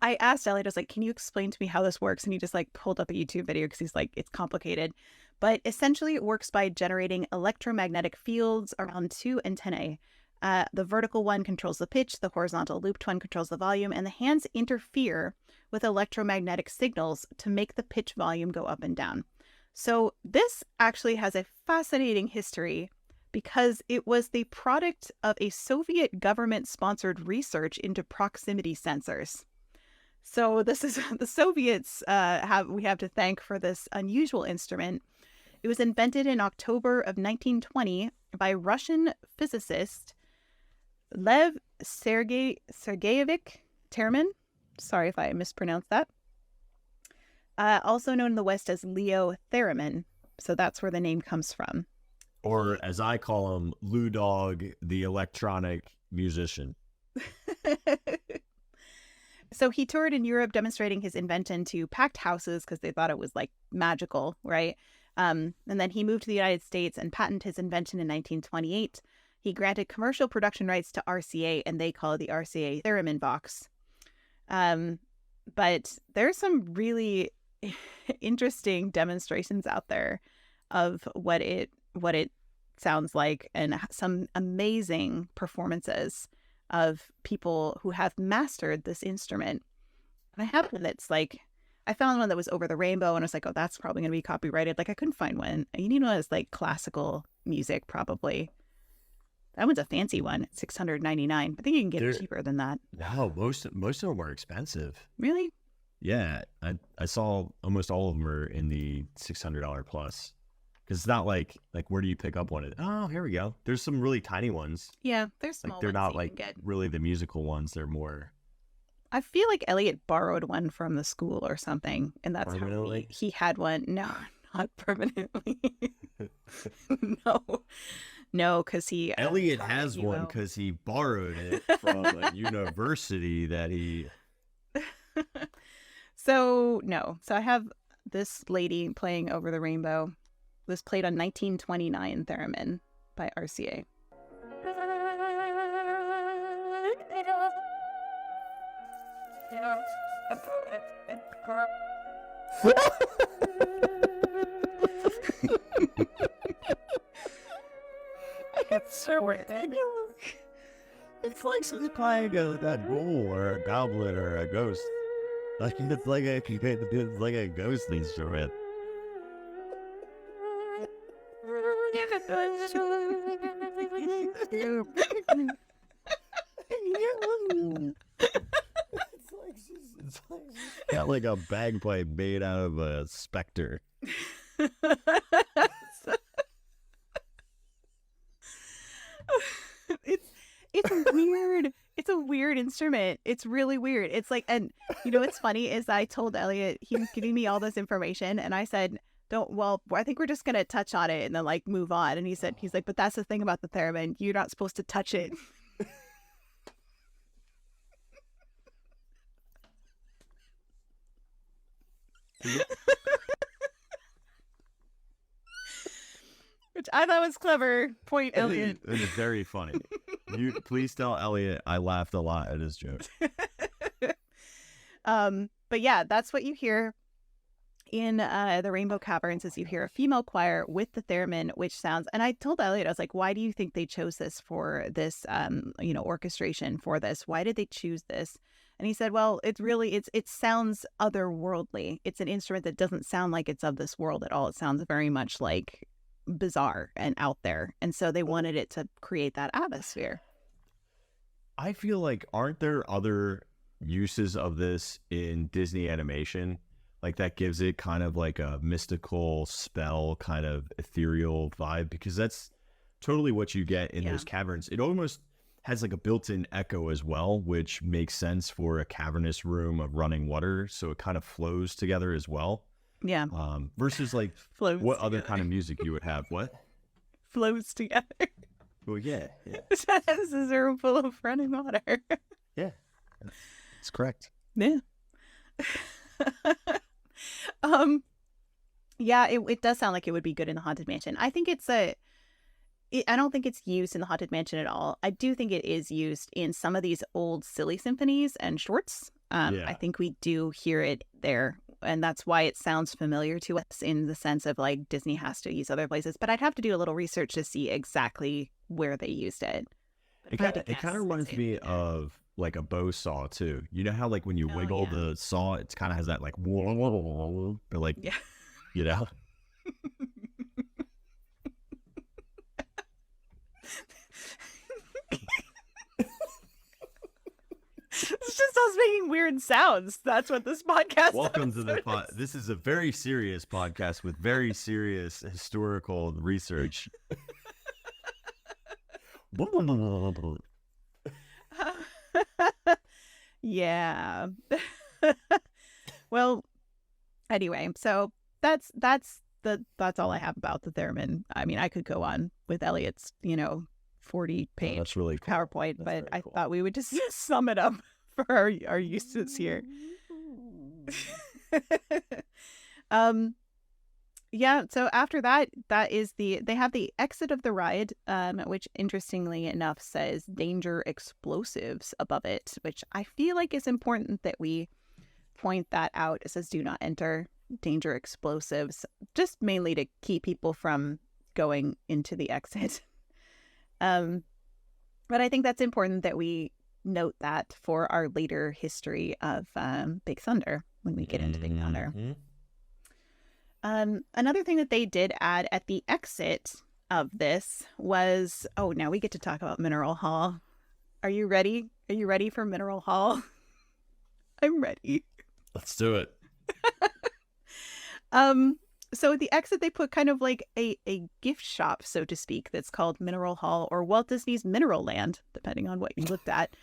B: I asked Elliot, I was like, can you explain to me how this works? And he just like pulled up a YouTube video because he's like, it's complicated. But essentially it works by generating electromagnetic fields around two antennae. The vertical one controls the pitch, the horizontal looped one controls the volume, and the hands interfere with electromagnetic signals to make the pitch volume go up and down. So this actually has a fascinating history because it was the product of a Soviet government-sponsored research into proximity sensors. So this is the Soviets we have to thank for this unusual instrument. It was invented in October of 1920 by Russian physicist Lev Sergeyevich theremin. Sorry if I mispronounced that. Also known in the West as Leo Theremin. So that's where the name comes from.
A: Or as I call him, Lou Dog, the electronic musician.
B: So he toured in Europe demonstrating his invention to packed houses because they thought it was like magical, right? And then he moved to the United States and patented his invention in 1928. He granted commercial production rights to RCA, and they call it the RCA theremin box. But there's some really interesting demonstrations out there of what it sounds like, and some amazing performances of people who have mastered this instrument. And I have one that's like, I found one that was over the rainbow, and I was like, oh, that's probably going to be copyrighted. Like, I couldn't find one. You need one that's like classical music, probably. That one's a fancy one. It's $699. I think you can get it cheaper than that.
A: No, most of them are expensive.
B: Really?
A: Yeah, I saw almost all of them are in the $600 plus. Because it's not like where do you pick up one? Oh, here we go. There's some really tiny ones.
B: Yeah, they're small.
A: Like they're not like really the musical ones. They're more.
B: I feel like Elliot borrowed one from the school or something, and that's how he had one. No, not permanently. No, because he.
A: Elliot has one because he borrowed it from a university that he.
B: So I have this lady playing Over the Rainbow. This played on 1929 theremin by RCA.
A: It's so ridiculous. It's like she's playing a ghoul or a goblin or a ghost. Like it's like a ghost instrument. It's got like a bagpipe made out of a specter.
B: It's weird. It's a weird instrument. It's really weird. It's like, and what's funny is I told Elliot, he was giving me all this information, and I said, I think we're just going to touch on it and then like move on. And he's like, but that's the thing about the theremin. You're not supposed to touch it. Which I thought was clever. Point, Elliot.
A: It is very funny. You please tell Elliot I laughed a lot at his joke.
B: But yeah, that's what you hear in the Rainbow Caverns, is you hear a female choir with the theremin, which sounds, and I told Elliot, I was like, why do you think they chose this for this orchestration for this? Why did they choose this? And he said, well, it sounds otherworldly. It's an instrument that doesn't sound like it's of this world at all. It sounds very much like bizarre and out there. And so they wanted it to create that atmosphere.
A: I feel like, aren't there other uses of this in Disney animation? Like that gives it kind of like a mystical spell, kind of ethereal vibe, because that's totally what you get in those caverns. It almost has like a built-in echo as well, which makes sense for a cavernous room of running water. So it kind of flows together as well.
B: Yeah.
A: Versus like
B: flows
A: what
B: together.
A: Other kind of music you would have? What?
B: Flows together.
A: Well, yeah.
B: This is a room full of running water.
A: Yeah. That's correct.
B: Yeah. Yeah, it does sound like it would be good in the Haunted Mansion. I think I don't think it's used in the Haunted Mansion at all. I do think it is used in some of these old silly symphonies and shorts. I think we do hear it there, and that's why it sounds familiar to us in the sense of like Disney has to use other places. But I'd have to do a little research to see exactly where they used it.
A: It kind of reminds me of like a bow saw too. You know how like when you wiggle the saw, it kind of has that like, but like,
B: making weird sounds. That's what this podcast
A: Welcome to the
B: episode is.
A: This is a very serious podcast with very serious historical research.
B: Yeah. Well, anyway, so that's all I have about the theremin. I mean, I could go on with Elliot's, 40-page
A: That's really cool.
B: PowerPoint,
A: That's
B: but
A: very
B: I
A: cool.
B: thought we would just sum it up for our uses here. Yeah, so after that is they have the exit of the ride, which interestingly enough says danger explosives above it, which I feel like is important that we point that out. It says do not enter, danger explosives, just mainly to keep people from going into the exit. But I think that's important that we note that for our later history of Big Thunder when we get into Big Thunder. Another thing that they did add at the exit of this was, now we get to talk about Mineral Hall. Are you ready? Are you ready for Mineral Hall? I'm ready.
A: Let's do it.
B: So at the exit, they put kind of like a gift shop, so to speak, that's called Mineral Hall or Walt Disney's Mineral Land, depending on what you looked at.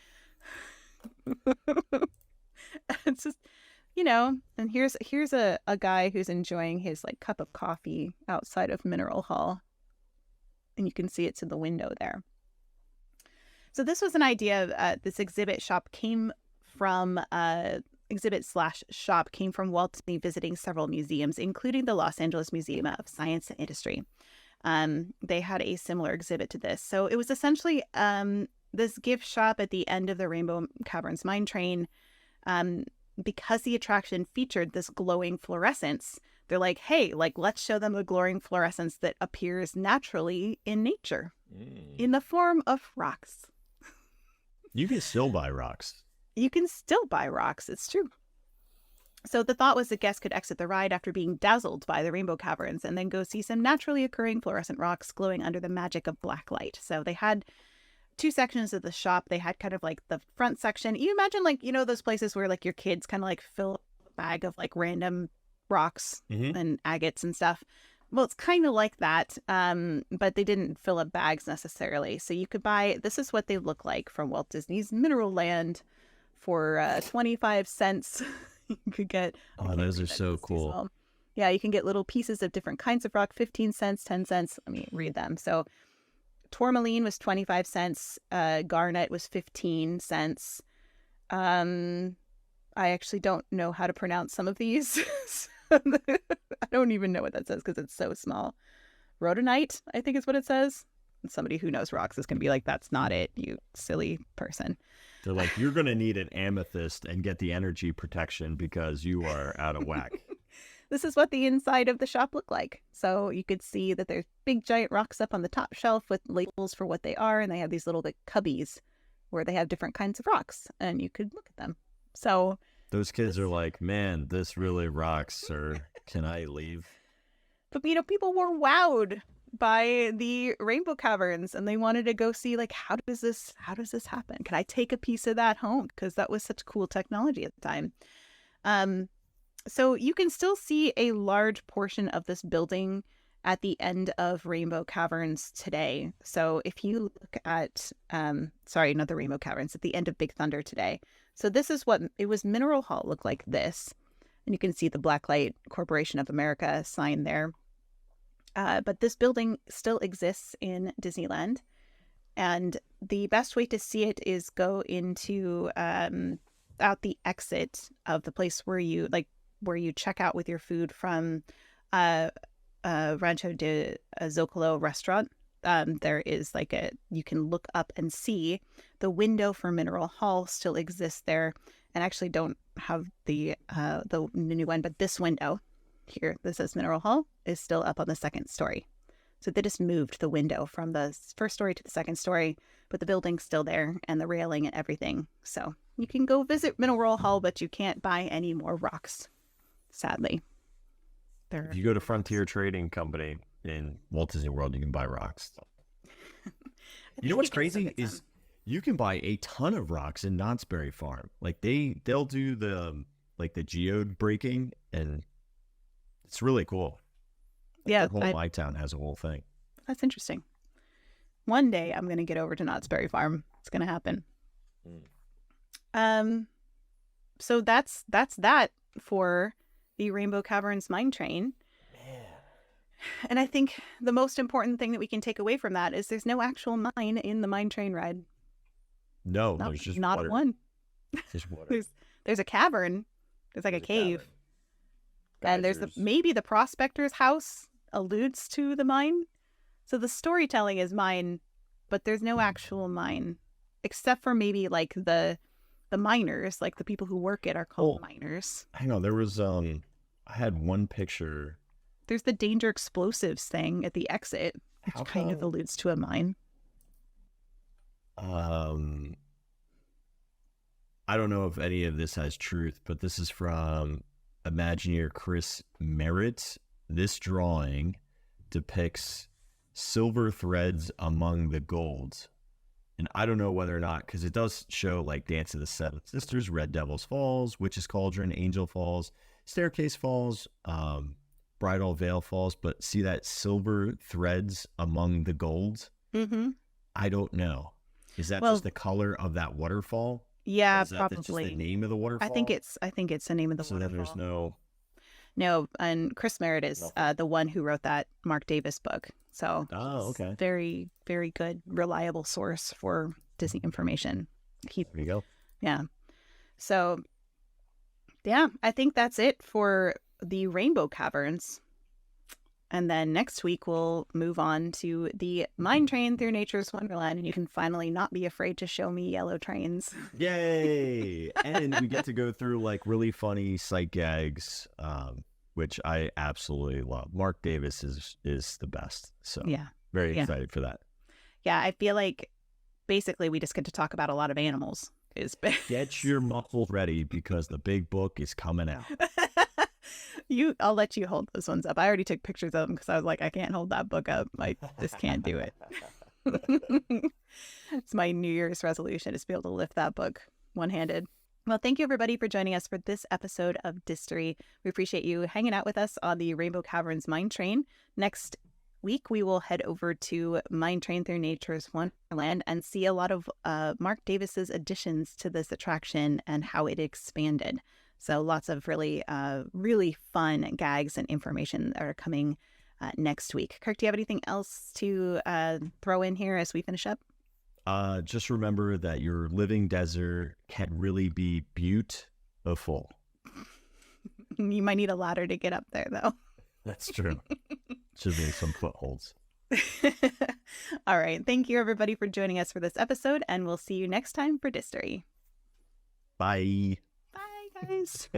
B: It's just, and here's a guy who's enjoying his like cup of coffee outside of Mineral Hall. And you can see it's in the window there. So this was an idea. This exhibit shop came from exhibit/shop came from Walt Disney visiting several museums, including the Los Angeles Museum of Science and Industry. They had a similar exhibit to this. So it was essentially this gift shop at the end of the Rainbow Caverns mine train. Because the attraction featured this glowing fluorescence, they're like, hey, let's show them a glowing fluorescence that appears naturally in nature in the form of rocks.
A: You can still buy rocks.
B: You can still buy rocks. It's true. So the thought was that guests could exit the ride after being dazzled by the Rainbow Caverns and then go see some naturally occurring fluorescent rocks glowing under the magic of black light. So they had two sections of the shop. They had kind of like the front section. You imagine those places where your kids kind of fill a bag of random rocks and agates and stuff. Well, it's kind of like that, but they didn't fill up bags necessarily. So you could buy, this is what they look like from Walt Disney's Mineral Land for 25 cents. You could get...
A: Oh, those are so cool.
B: Yeah, you can get little pieces of different kinds of rock, 15 cents, 10 cents. Let me read them. So tourmaline was 25 cents. Garnet was 15 cents. I actually don't know how to pronounce some of these. I don't even know what that says because it's so small. Rhodonite, I think is what it says. And somebody who knows rocks is going to be like, that's not it, you silly person.
A: They're like, you're going to need an amethyst and get the energy protection because you are out of whack.
B: This is what the inside of the shop looked like. So you could see that there's big giant rocks up on the top shelf with labels for what they are. And they have these little cubbies where they have different kinds of rocks and you could look at them. So
A: those kids are like, man, this really rocks, sir. Can I leave?
B: But, people were wowed by the Rainbow Caverns and they wanted to go see, how does this happen? Can I take a piece of that home? Because that was such cool technology at the time. So you can still see a large portion of this building at the end of Rainbow Caverns today. So if you look at, not the Rainbow Caverns, at the end of Big Thunder today. So this is what it was. Mineral Hall looked like this. And you can see the Blacklight Corporation of America sign there. But this building still exists in Disneyland. And the best way to see it is go into out the exit of the place where you check out with your food from Rancho de Zocalo restaurant. There is you can look up and see the window for Mineral Hall still exists there. And actually don't have the new one, but this window here that says Mineral Hall is still up on the second story. So they just moved the window from the first story to the second story, but the building's still there and the railing and everything. So you can go visit Mineral Hall, but you can't buy any more rocks, sadly.
A: If you go to Frontier Trading Company in Walt Disney World, you can buy rocks. You know what's crazy is You can buy a ton of rocks in Knott's Berry Farm. Like they'll do the geode breaking, and it's really cool.
B: Yeah,
A: the whole my town has a whole thing.
B: That's interesting. One day I'm going to get over to Knott's Berry Farm. It's going to happen. So that's that for the Rainbow Caverns mine train. And I think the most important thing that we can take away from that is there's no actual mine in the mine train ride.
A: No, there's just
B: not
A: water.
B: one.
A: There's water.
B: There's a cavern. There's like a cave. And there's
A: Geysers.
B: maybe the prospector's house alludes to the mine. So the storytelling is mine, but there's no actual mine, except for maybe like the miners, like the people who work it are called miners.
A: Hang on, there was I had one picture.
B: There's the danger explosives thing at the exit, which kind of alludes to a mine.
A: I don't know if any of this has truth, but this is from Imagineer Chris Merritt. This drawing depicts silver threads among the gold. And I don't know whether or not, because it does show like Dance of the Seven Sisters, Red Devil's Falls, Witch's Cauldron, Angel Falls, Staircase Falls, Bridal Veil Falls, but see that silver threads among the gold?
B: Mm-hmm.
A: I don't know. Is that just the color of that waterfall?
B: Yeah,
A: Is that
B: probably.
A: just the name of the waterfall?
B: I think it's the name of the waterfall.
A: So then there's
B: No, and Chris Merritt is the one who wrote that Mark Davis book. So
A: okay.
B: Very, very good, reliable source for Disney information.
A: There you go.
B: Yeah. So, yeah, I think that's it for the Rainbow Caverns. And then next week, we'll move on to the mine train through nature's wonderland. And you can finally not be afraid to show me yellow trains.
A: Yay! And we get to go through like really funny sight gags, which I absolutely love. Mark Davis is the best. So
B: yeah,
A: very excited for that.
B: Yeah, I feel like basically we just get to talk about a lot of animals.
A: Get your muscles ready because the big book is coming out.
B: I'll let you hold those ones up. I already took pictures of them because I was like, I can't hold that book up. I just can't do it. It's my New Year's resolution is to be able to lift that book one-handed. Well, thank you everybody for joining us for this episode of Distory. We appreciate you hanging out with us on the Rainbow Caverns mine train. Next week, we will head over to Mine Train Through Nature's Wonderland and see a lot of Mark Davis's additions to this attraction and how it expanded. So lots of really, really fun gags and information that are coming next week. Kirk, do you have anything else to throw in here as we finish up?
A: Just remember that your living desert can really be beautiful.
B: You might need a ladder to get up there, though.
A: That's true. Should be some footholds.
B: All right. Thank you, everybody, for joining us for this episode, and we'll see you next time for Distory.
A: Bye.
B: Bye, guys.